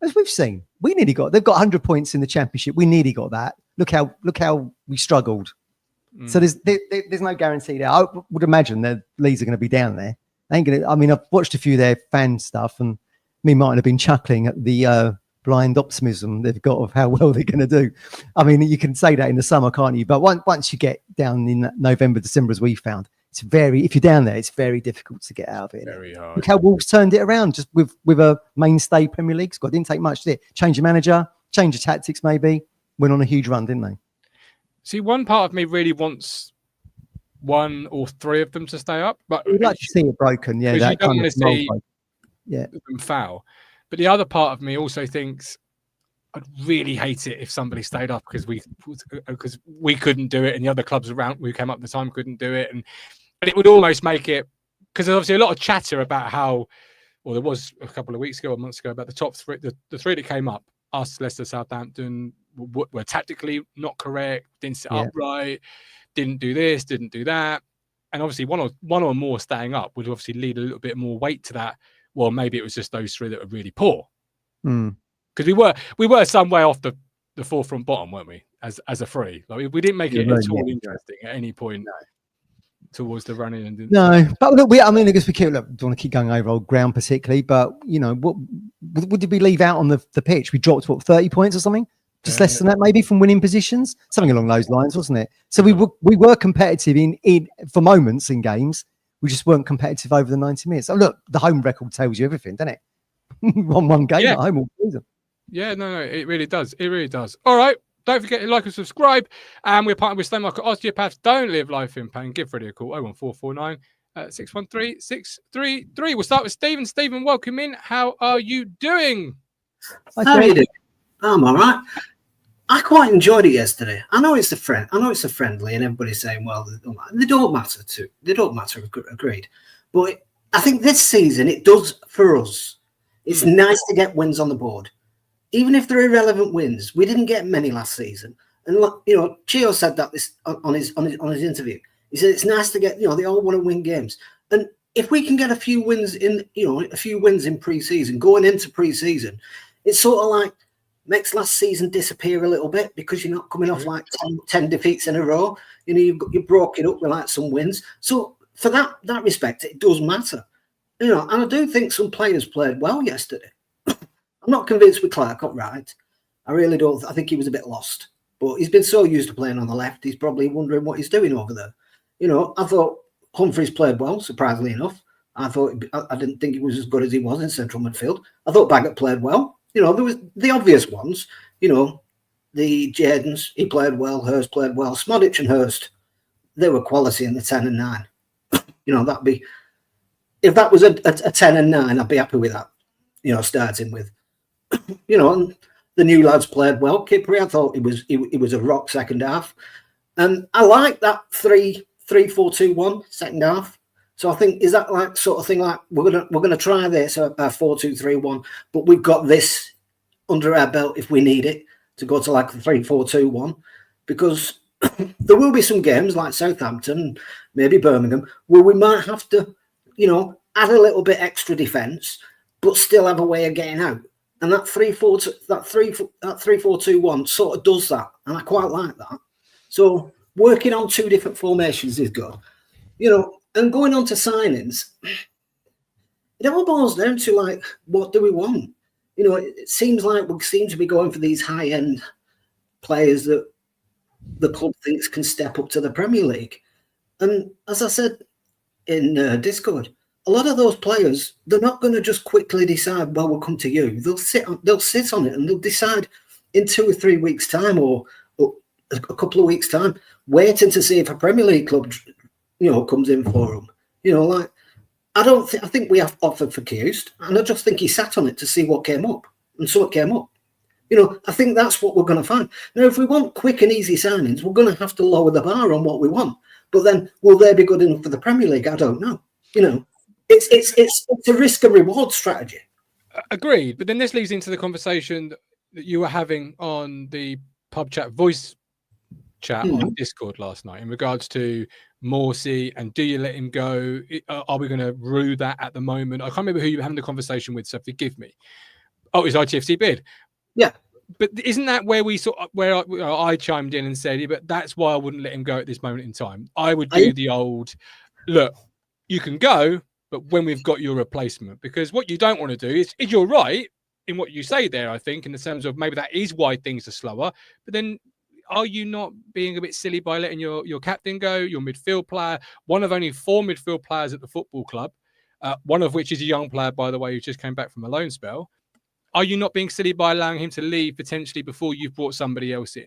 as we've seen, they've got 100 points in the Championship. We nearly got that. Look how we struggled. So there's no guarantee there. I would imagine that Leeds are going to be down there. I've watched a few of their fan stuff, and me might have been chuckling at the blind optimism they've got of how well they're going to do. I mean, you can say that in the summer, can't you? But once you get down in November, December, as we found, if you're down there, it's very difficult to get out of it. Very hard. Look how Wolves turned it around just with a mainstay Premier League squad. Didn't take much, did it? Change of manager, change of tactics, maybe. Went on a huge run, didn't they? See, one part of me really wants one or three of them to stay up, but we'd like to see it broken. Yeah, that you don't want to see them foul. But the other part of me also thinks I'd really hate it if somebody stayed up because we couldn't do it, and the other clubs around we came up at the time couldn't do it, and it would almost make it, because there's obviously a lot of chatter about how, well, there was a couple of weeks ago or months ago about the top three, the three that came up, us, Leicester, Southampton, were tactically not correct, didn't sit up right, didn't do this, didn't do that. And obviously one or more staying up would obviously lead a little bit more weight to that. Well, maybe it was just those three that were really poor. Because we were some way off the forefront bottom, weren't we? As a three. Like we didn't make it at all interesting at any point towards the running. And no, but look, I guess we don't want to keep going over old ground particularly, but what did we leave out on the pitch? We dropped 30 points or something? Just less than that, maybe, from winning positions, something along those lines, wasn't it? So we were competitive in for moments in games. We just weren't competitive over the 90 minutes. So look, the home record tells you everything, doesn't it? Won one game at home all season. Yeah, no, it really does. It really does. All right, don't forget to like and subscribe. And we're partnered with Stowmarket Osteopaths. Don't live life in pain. Give Freddie a call. 01449 613 633. We'll start with Stephen. Stephen, welcome in. How are you doing? How are you doing? I'm all right. I quite enjoyed it yesterday. I know it's a friendly, and everybody's saying, well, they don't matter too. They don't matter, agreed. But I think this season it does for us. It's nice to get wins on the board, even if they're irrelevant wins. We didn't get many last season, and Chio said that this on his interview. He said it's nice to get, they all want to win games, and if we can get a few wins in pre-season, going into pre-season, it's sort of like makes last season disappear a little bit because you're not coming off like 10 defeats in a row. You broke it up with like some wins. So for that respect, it does matter. And I do think some players played well yesterday. I'm not convinced with Clark got right. I really don't. I think he was a bit lost. But he's been so used to playing on the left, he's probably wondering what he's doing over there. I thought Humphreys played well, surprisingly enough. I didn't think he was as good as he was in central midfield. I thought Baggett played well. There was the obvious ones, the Jadens, he played well, Hurst played well. Smodic and Hurst, they were quality in the 10 and 9. That'd be, if that was a 10 and 9, I'd be happy with that, starting with. And the new lads played well. Kipri, I thought he was a rock second half. And I like that 3-4-2-1 second half. So I think, is that like sort of thing like we're gonna try this 4-2-3-1, but we've got this under our belt if we need it to go to like the 3-4-2-1, because there will be some games like Southampton, maybe Birmingham, where we might have to, add a little bit extra defence, but still have a way of getting out. And that 3-4-2-1 sort of does that, and I quite like that. So working on two different formations is good, And going on to signings, it all boils down to like, what do we want? It seems like we seem to be going for these high-end players that the club thinks can step up to the Premier League. And as I said in Discord, a lot of those players, they're not going to just quickly decide, well, we'll come to you. They'll sit on it and they'll decide in 2 or 3 weeks' time or a couple of weeks' time, waiting to see if a Premier League club comes in for him. I think we have offered for Kiost, and I just think he sat on it to see what came up, and so it came up. I think that's what we're going to find. Now, if we want quick and easy signings, we're going to have to lower the bar on what we want. But then, will they be good enough for the Premier League? I don't know. It's a risk and reward strategy. Agreed. But then this leads into the conversation that you were having on the pub chat voice chat on Discord last night in regards to Morsey and do you let him go? Are we going to rue that at the moment? I can't remember who you were having the conversation with, so forgive me. Oh, it's ITFC bid. Yeah. But isn't that where I chimed in and said, but that's why I wouldn't let him go at this moment in time. I would do the old, look, you can go, but when we've got your replacement, because what you don't want to do is you're right in what you say there, I think, in the terms of maybe that is why things are slower, but then are you not being a bit silly by letting your captain go, your midfield player, one of only 4 midfield players at the football club, one of which is a young player, by the way, who just came back from a loan spell? Are you not being silly by allowing him to leave potentially before you've brought somebody else in?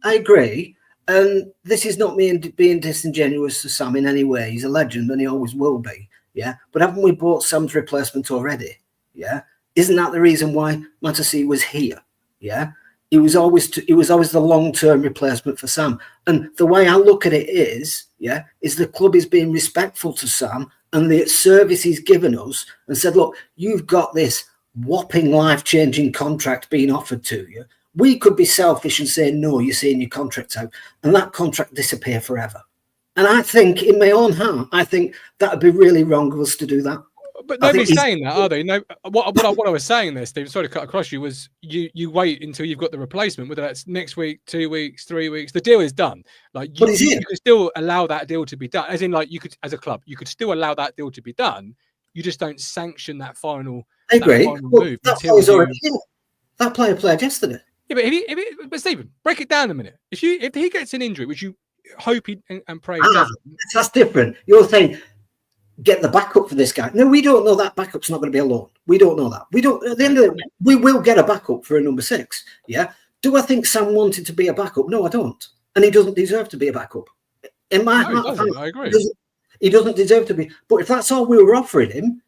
I agree. And this is not me being disingenuous to Sam in any way. He's a legend and he always will be. Yeah. But haven't we bought Sam's replacement already? Yeah. Isn't that the reason why Matchday was here? Yeah. He was always the long-term replacement for Sam. And the way I look at it is the club is being respectful to Sam and the service he's given us and said, look, you've got this whopping life-changing contract being offered to you. We could be selfish and say, no, you're seeing your contract out, and that contract disappear forever. And I think, in my own heart, I think that would be really wrong of us to do that. But nobody's saying that, are they? No. What I was saying there, Steve, sorry to cut across you, was you wait until you've got the replacement, whether that's next week, 2 weeks, 3 weeks. The deal is done. Like you could still allow that deal to be done. As in, like you could, as a club, you could still allow that deal to be done. You just don't sanction that final. I agree. Move that player played yesterday. Yeah, but Stephen, break it down a minute. If he gets an injury, which you hope and pray he doesn't, that's different. You're saying get the backup for this guy. No, we don't know that backup's not going to be a loan. We don't know that. We don't. At the end of it, we will get a backup for a number 6. Yeah. Do I think Sam wanted to be a backup? No, I don't. And he doesn't deserve to be a backup. In my heart, I agree. He doesn't deserve to be. But if that's all we were offering him,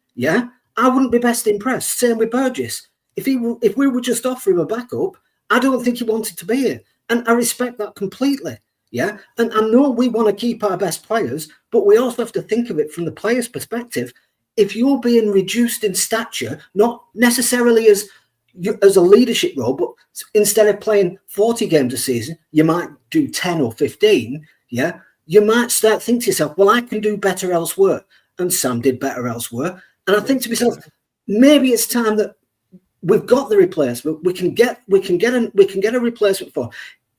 I wouldn't be best impressed. Same with Burgess. If we were just offering him a backup, I don't think he wanted to be here. And I respect that completely. Yeah. And I know we want to keep our best players, but we also have to think of it from the player's perspective. If you're being reduced in stature, not necessarily as a leadership role, but instead of playing 40 games a season, you might do 10 or 15. Yeah. You might start thinking to yourself, well, I can do better elsewhere. And Sam did better elsewhere. And I think to myself, maybe it's time that we've got the replacement. We can get a replacement for.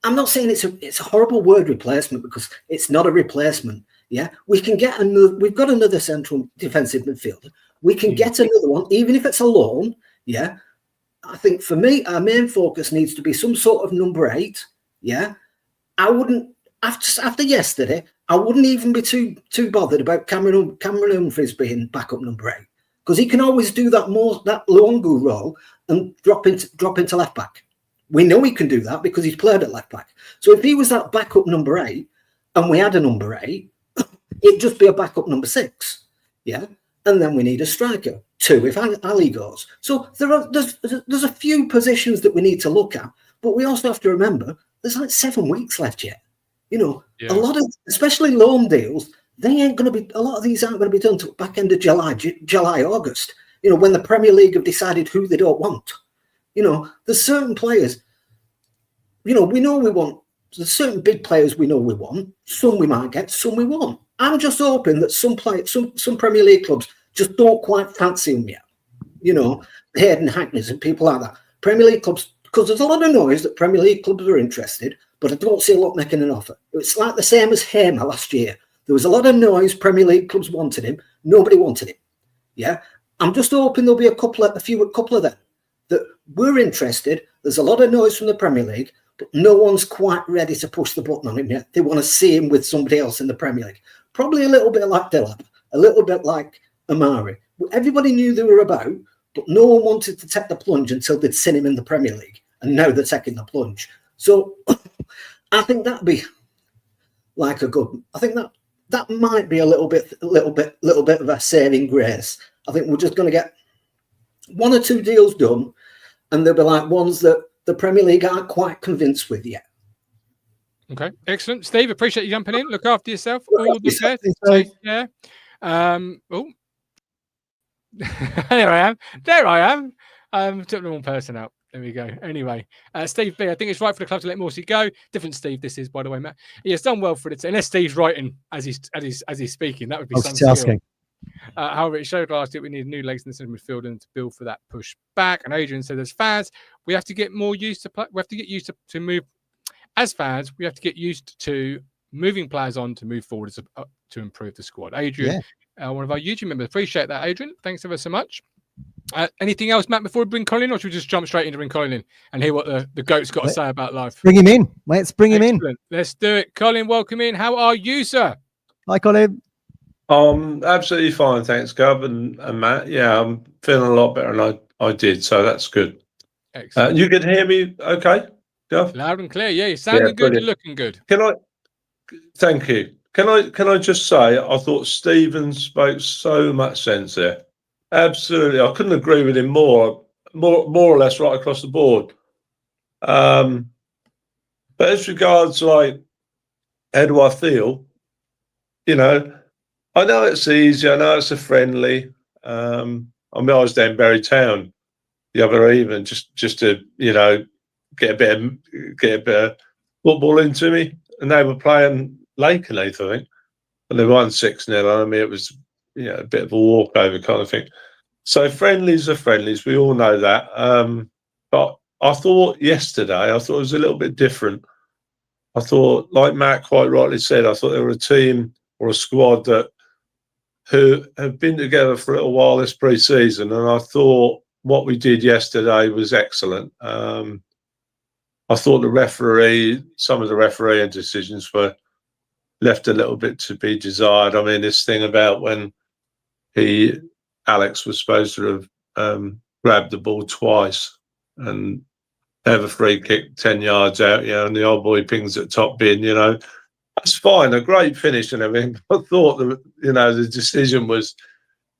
I'm not saying it's a horrible word, replacement, because it's not a replacement. Yeah, we can get another. We've got another central defensive midfielder. We can get another one, even if it's a loan. Yeah, I think for me, our main focus needs to be some sort of number 8. Yeah, I wouldn't after yesterday. I wouldn't even be too bothered about Cameron Humphreys being backup number 8, because he can always do that longer role and drop into left back. We know he can do that because he's played at left back. So if he was that backup number 8 and we had a number 8, it'd just be a backup number 6. Yeah. And then we need a striker, 2 if Ali goes. So there's a few positions that we need to look at, but we also have to remember there's like 7 weeks left yet. You know, a lot of, especially loan deals, a lot of these aren't going to be done till back end of July, August, you know, when the Premier League have decided who they don't want. You know, there's certain players, you know, we want. There's certain big players we know we want. Some we might get, some we won't. I'm just hoping that some Premier League clubs just don't quite fancy them yet. You know, Hayden Hackneys and people like that. Premier League clubs, because there's a lot of noise that Premier League clubs are interested, but I don't see a lot making an offer. It's like the same as Hamer last year. There was a lot of noise. Premier League clubs wanted him. Nobody wanted him. Yeah, I'm just hoping there'll be a couple of them that we're interested. There's a lot of noise from the Premier League, but no one's quite ready to push the button on him yet. They want to see him with somebody else in the Premier League. Probably a little bit like Delap, a little bit like Amari. Everybody knew they were about, but no one wanted to take the plunge until they'd seen him in the Premier League, and now they're taking the plunge. So I think that'd be like a good. I think that might be a little bit of a saving grace. I think we're just going to get 1 or 2 deals done, and they'll be like ones that the Premier League aren't quite convinced with yet. Okay, excellent. Steve, appreciate you jumping in. Look after yourself. All the best. Take care. There I am. Took the wrong person out. There we go. Anyway, Steve B, I think it's right for the club to let Morsey go. Different Steve this is, by the way, Matt. He has done well for it. Unless Steve's writing as he's speaking, that would be something. However, it showed last year we need new legs in the centre midfield and to build for that push back. And Adrian said, as fans, we have to get more used to play. We have to get used to move. As fans, we have to get used to moving players on to move forward to improve the squad. Adrian, one of our YouTube members. Appreciate that, Adrian. Thanks ever so much. Anything else, Matt, before we bring Colin, or should we just jump straight into bring Colin in and hear what the goat's got to say about life? Bring him in. Let's bring him in. Let's do it. Colin, welcome in. How are you, sir? Hi, Colin. Absolutely fine, thanks, Gov and Matt. Yeah, I'm feeling a lot better than I did, so that's good. Excellent. You can hear me okay, Gov? Loud and clear. Yeah, you're sounding good. You're looking good. Thank you. Can I just say, I thought Stephen spoke so much sense there. Absolutely, I couldn't agree with him more or less right across the board. But as regards like how do I feel, you know, I know it's easy. I know it's a friendly. I was down Bury Town the other evening just to, you know, get a bit of football into me, and they were playing Lakenheath, I think, and they won 6-0. I mean, it was, you know, a bit of a walkover kind of thing. So friendlies are friendlies. We all know that. But I thought yesterday, it was a little bit different. I thought, like Matt quite rightly said, I thought they were a team or a squad who have been together for a little while this pre-season, and I thought what we did yesterday was excellent. I thought some of the refereeing decisions were left a little bit to be desired. I mean, this thing about when Alex was supposed to have grabbed the ball twice and have a free kick 10 yards out, you know, and the old boy pings at top bin, you know, that's fine, a great finish and everything. I thought the decision was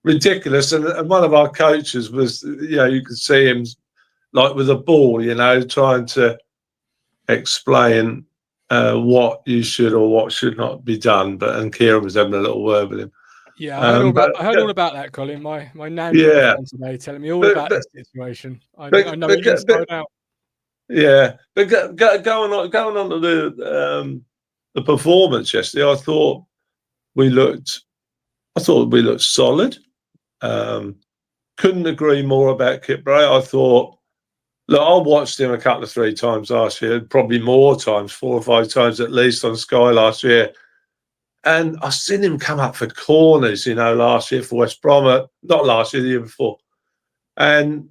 ridiculous, and one of our coaches was, you know, you could see him like with a ball, you know, trying to explain what you should or what should not be done. And Kieran was having a little word with him. Yeah, I heard all about that, Colin. My nan was on the phone today telling me all about this situation. I know it inside out. Yeah, but going on to the performance yesterday, I thought we looked solid. Couldn't agree more about Kit Bray. I thought, look, I watched him a couple of 3 times last year, probably more times, 4 or 5 times at least on Sky last year. And I've seen him come up for corners, last year for West Brom, not last year, the year before. And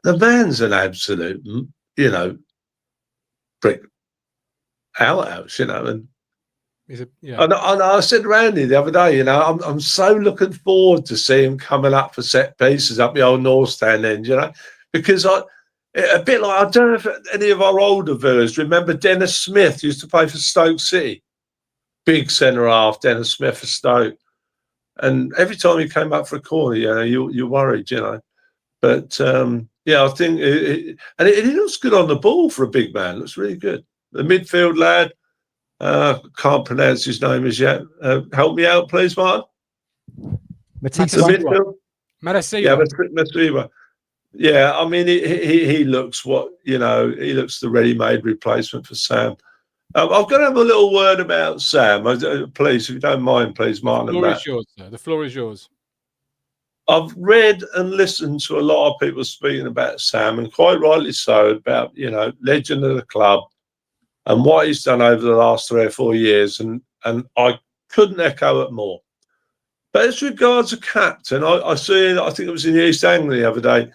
the man's an absolute, brick outhouse, and And I said to Randy the other day, I'm so looking forward to seeing him coming up for set pieces up the old North Stand end, because a bit like, I don't know if any of our older viewers remember Dennis Smith used to play for Stoke City, big centre half, Dennis Smith for Stoke, and every time he came up for a corner, you're worried, But I think it looks good on the ball for a big man. It looks really good. The midfield lad. Can't pronounce his name as yet. Help me out, please, Martin. Matasiwa. Yeah, I mean, he looks he looks the ready-made replacement for Sam. I've got to have a little word about Sam, please, if you don't mind, please, Martin. The floor is yours, sir. The floor is yours. I've read and listened to a lot of people speaking about Sam, and quite rightly so, about legend of the club. And what he's done over the last 3 or 4 years, and I couldn't echo it more. But as regards a captain, I think it was in the East Anglia the other day,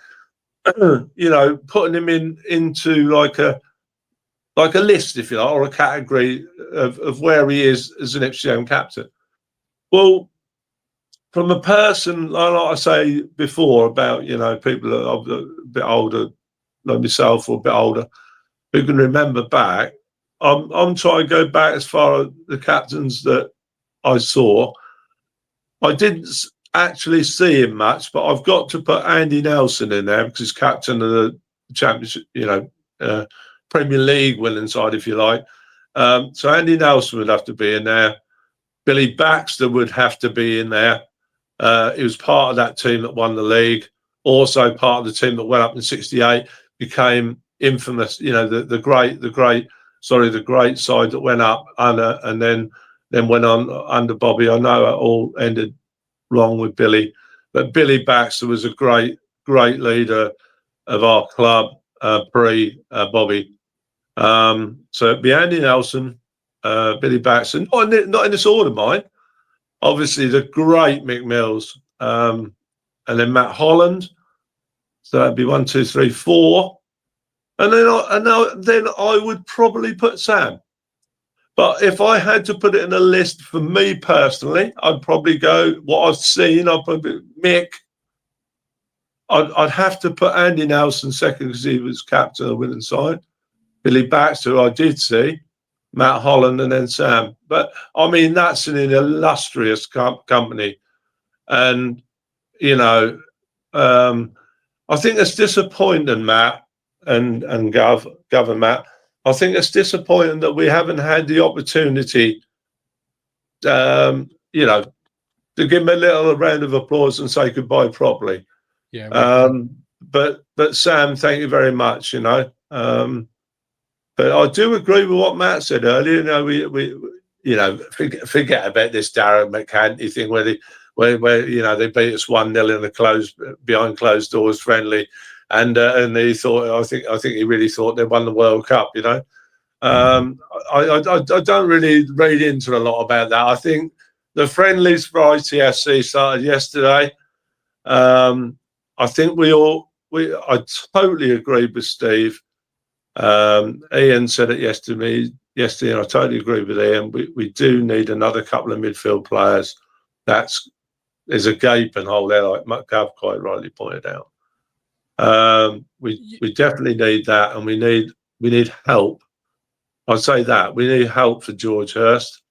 putting him into like a list, if you like, or a category of where he is as an Ipswich Town captain. Well, from a person, like I say before, about people that are a bit older, like myself, or a bit older, who can remember back. I'm trying to go back as far as the captains that I saw. I didn't actually see him much, but I've got to put Andy Nelson in there because he's captain of the Championship, Premier League winning side, if you like. So Andy Nelson would have to be in there. Billy Baxter would have to be in there. He was part of that team that won the league. Also part of the team that went up in '68, became infamous. The great side that went up and then went on under Bobby. I know it all ended wrong with Billy, but Billy Baxter was a great leader of our club pre Bobby. So it'd be Andy Nelson, Billy Baxter, not in this order, mind. Obviously, the great Mick Mills, and then Matt Holland. So that'd be 1, 2, 3, 4. And then I would probably put Sam. But if I had to put it in a list for me personally, I'd probably go what I've seen. I'd probably Mick. I'd have to put Andy Nelson second because he was captain of the winning side. Billy Baxter, who I did see. Matt Holland, and then Sam. But I mean, that's an illustrious company, and I think it's disappointing, Matt. And Gov and Matt, I think it's disappointing that we haven't had the opportunity, to give him a little round of applause and say goodbye properly. Yeah. But Sam, thank you very much. But I do agree with what Matt said earlier. Forget about this Darren McCanty thing where they beat us 1-0 behind closed doors, friendly. And he thought, I think he really thought they won the World Cup. I don't really read into a lot about that. I think the friendlies for ITFC started yesterday. I think I totally agree with Steve. Ian said it yesterday, and I totally agree with Ian. We do need another couple of midfield players. There's a gaping hole there, like Gav quite rightly pointed out. We definitely need that, and we need help. I'd say that we need help for George Hurst,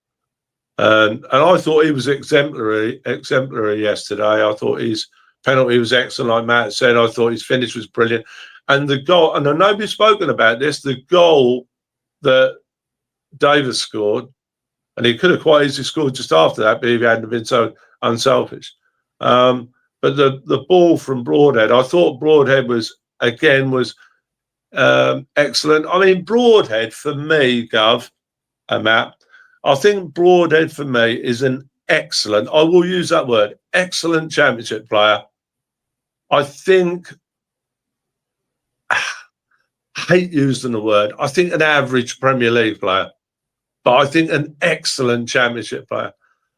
and I thought he was exemplary yesterday. I thought his penalty was excellent, like Matt said. I thought his finish was brilliant, And the goal, and I know we've spoken about this, the goal that Davis scored, and he could have quite easily scored just after that, but if he hadn't been so unselfish. But the ball from Broadhead, I thought Broadhead was excellent. I mean, Broadhead for me, Gov and Matt, I think Broadhead for me is an excellent, I will use that word, excellent championship player. I think, I hate using the word, I think an average Premier League player, but I think an excellent championship player.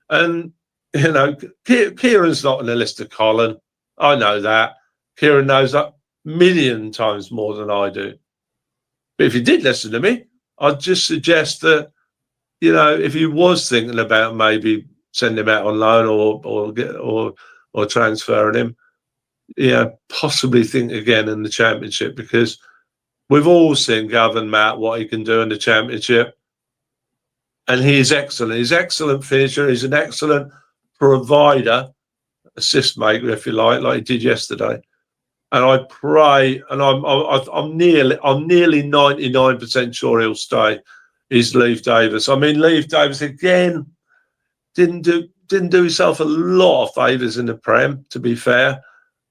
And, you know, Kieran's not on the list of Colin. I know that. Kieran knows that a million times more than I do. But if you did listen to me, I'd just suggest that, you know, if he was thinking about maybe sending him out on loan or transferring him, yeah, possibly think again in the championship, because we've all seen Gavin Matt what he can do in the championship, and he's excellent. He's an excellent finisher. He's an excellent provider, assist maker, if you like he did yesterday. And I pray, and I'm nearly 99% sure he'll stay. Is Leif Davis. I mean, Leif Davis again didn't do himself a lot of favours in the Prem, to be fair.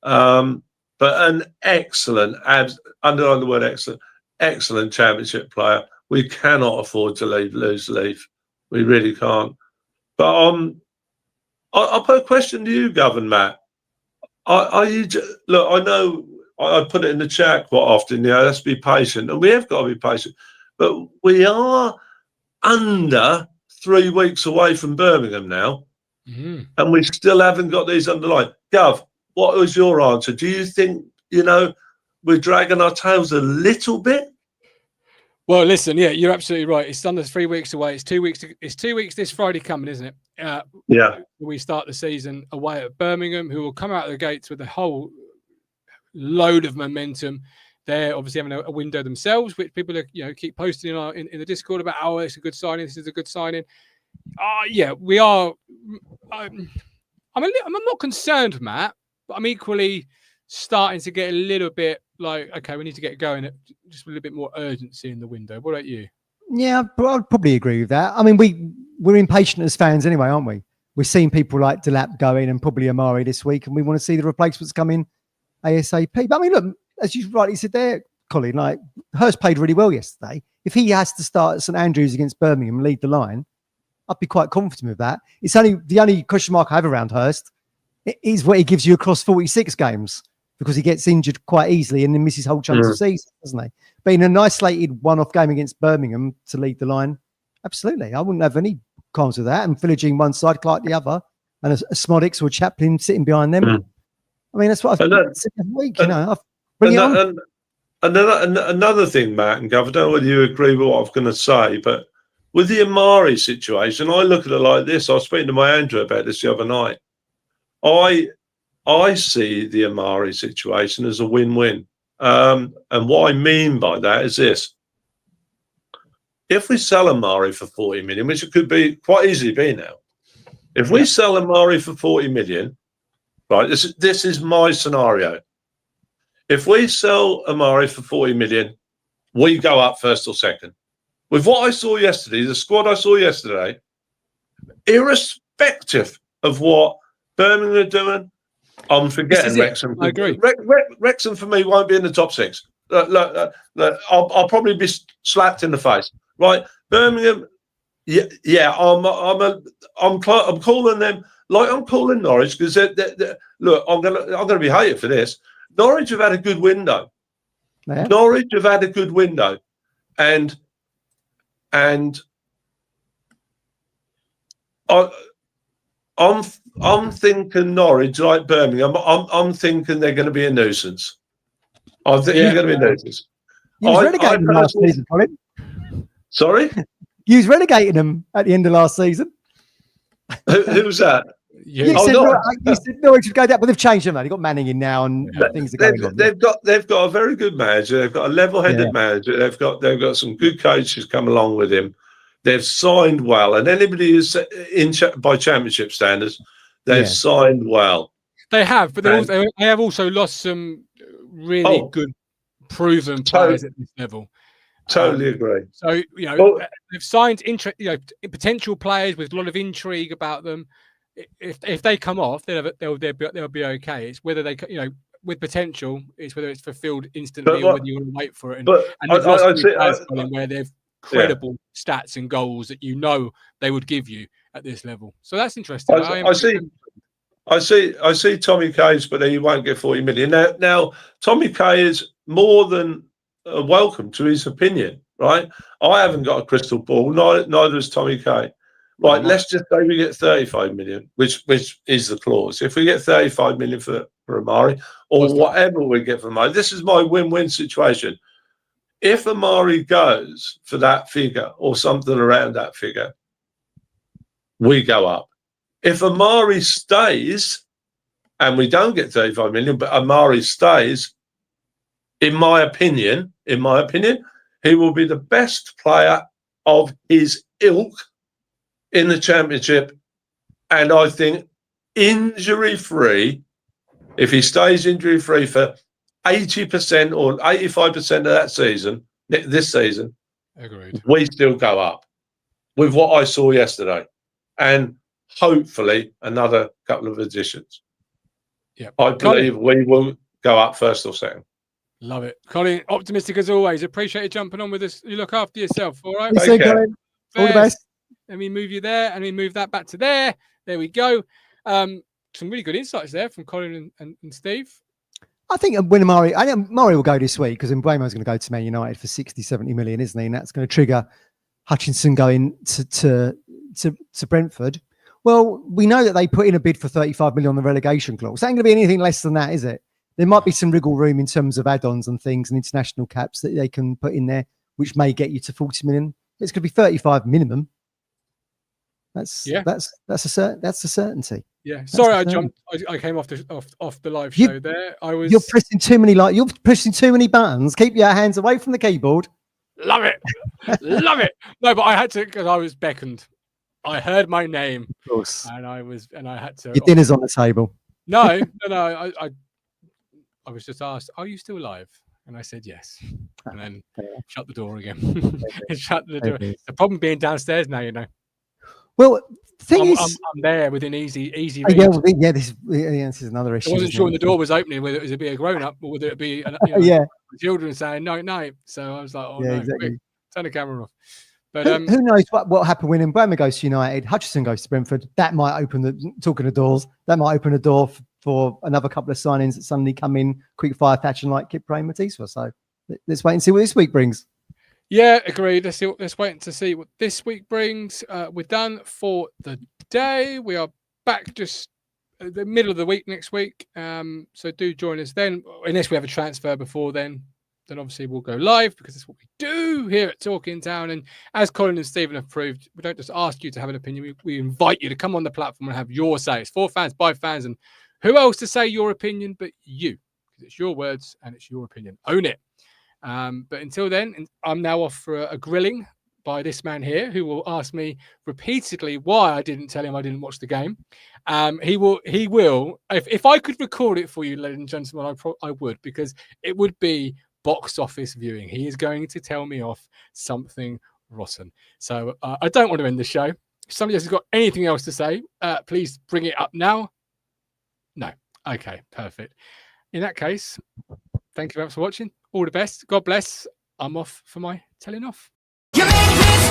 But an excellent, underline the word excellent championship player. We cannot afford to lose Leif. We really can't. But I'll put a question to you, Gavin, Matt. Look, I know I put it in the chat quite often, you know, let's be patient. And we have got to be patient. But we are under 3 weeks away from Birmingham now. And we still haven't got these underlined. Gav, what was your answer? Do you think, you know, we're dragging our tails a little bit? Well, listen, yeah, you're absolutely right. It's under 3 weeks away. It's 2 weeks. It's 2 weeks this Friday coming, isn't it? Yeah. We start the season away at Birmingham, who will come out of the gates with a whole load of momentum. They're obviously having a window themselves, which people are, you know, keep posting in the Discord about. Oh, it's a good signing. This is a good signing. Yeah, we are. I'm not concerned, Matt, but I'm equally starting to get a little bit like, okay, we need to get going. Just a little bit more urgency in the window. What about you? Yeah, I'd probably agree with that. I mean, we're impatient as fans anyway, aren't we? We're seeing people like Delap go in and probably Amari this week, and we want to see the replacements come in ASAP. But I mean, look, as you rightly said there, Colin, like Hurst played really well yesterday. If he has to start at St Andrews against Birmingham and lead the line, I'd be quite confident with that. It's the only question mark I have around Hurst is what he gives you across 46 games, because he gets injured quite easily and then misses whole chunks of season, doesn't he? But in an isolated one-off game against Birmingham to lead the line, absolutely. I wouldn't have any qualms with that. And Philogene one side, Clark the other, and a Smodix or a Chaplin sitting behind them. I mean, that's what I've said every week, you know. Another thing, Matt and Gav, I don't know whether you agree with what I'm going to say, but with the Amari situation, I look at it like this. I was speaking to my Andrew about this the other night. I see the Amari situation as a win-win. And what I mean by that is this. If we sell Amari for 40 million, which it could be quite easily be now, if we sell Amari for 40 million, right, this is my scenario. If we sell Amari for 40 million, we go up first or second. With what I saw yesterday, the squad I saw yesterday, irrespective of what Birmingham are doing, I'm forgetting Wrexham. I agree. Wrexham for me won't be in the top six. Look, I'll probably be slapped in the face. Right, Birmingham. Yeah. I'm calling them like I'm calling Norwich, because look, I'm gonna be hated for this. Norwich have had a good window. Yeah. Norwich have had a good window, and I'm thinking Norwich, like Birmingham. I'm thinking they're going to be a nuisance. I think they're going to be a nuisance. You was relegating them last season, Colin. Sorry? You was relegating them at the end of last season. Who was that? You said Norwich would go down, but they've changed them. They've got Manning in now, and things are going on. They've got a very good manager. They've got a level-headed manager. They've got some good coaches come along with him. They've signed well, and anybody who's by championship standards, they've signed well. They have, but they have also lost some really good proven players at this level. Totally agree. So, they've signed potential players with a lot of intrigue about them. If they come off, they'll be okay. It's whether they, with potential, it's whether it's fulfilled instantly or whether you want to wait for it. And they've lost players where they've credible stats and goals that they would give you at this level. So that's interesting. I see Tommy K's, but he won't get 40 million. Now Tommy K is more than welcome to his opinion, right? I haven't got a crystal ball, neither has Tommy K. Right, let's just say we get 35 million, which is the clause. If we get 35 million for Amari, or whatever we get for Amari, this is my win-win situation. If Amari goes for that figure or something around that figure, we go up. If Amari stays and we don't get 35 million, but Amari stays, in my opinion, he will be the best player of his ilk in the Championship. And I think injury-free, if he stays injury-free for 80% or 85% of that season, this season, agreed, we still go up with what I saw yesterday. And hopefully another couple of additions. Yeah, I believe we will go up first or second. Love it. Colin, optimistic as always. Appreciate you jumping on with us. You look after yourself, all right? Take care. All the best. Let me move you there, and we move that back to there. There we go. Some really good insights there from Colin and Steve. I think when Murray will go this week because Mbeumo's going to go to Man United for 60, 70 million, isn't he? And that's going to trigger Hutchinson going to Brentford. Well, we know that they put in a bid for 35 million on the relegation clause. It ain't going to be anything less than that, is it? There might be some wriggle room in terms of add-ons and things and international caps that they can put in there, which may get you to 40 million. It's going to be 35 minimum. That's a certainty. Yeah. Sorry, I jumped. I came off the live show there. You're pressing too many you're pressing too many buttons. Keep your hands away from the keyboard. Love it. Love it. No, but I had to because I was beckoned. I heard my name, of course, and I had to. Your dinner's on the table. No. I was just asked, "Are you still alive?" And I said yes, and then shut the door again. Shut the door. The problem being downstairs now, Well, the thing is, I'm there within easy. This is another issue. I wasn't sure when the door was opening whether it would be a grown up or whether it be children saying no. So I was like, exactly. Quick, turn the camera off. But who knows what happened when Mbeumo goes to United, Hutchinson goes to Brentford. That might open the doors. That might open a door for another couple of signings that suddenly come in quick fire fashion like Kip Praying Matisse. So let's wait and see what this week brings. Yeah, agreed. Let's wait to see what this week brings. We're done for the day. We are back just the middle of the week next week. So do join us then, unless we have a transfer before then. Then obviously we'll go live because that's what we do here at Talking Town. And as Colin and Stephen have proved, we don't just ask you to have an opinion. We invite you to come on the platform and have your say. It's for fans, by fans, and who else to say your opinion but you? Because it's your words and it's your opinion. Own it. But until then, I'm now off for a grilling by this man here who will ask me repeatedly why I didn't tell him I didn't watch the game. He will. If I could record it for you, ladies and gentlemen, I would, because it would be box office viewing. He is going to tell me off something rotten. So I don't want to end the show. If somebody else has got anything else to say, please bring it up now. No. Okay, perfect. In that case, thank you very much for watching. All the best. God bless. I'm off for my telling off. You make me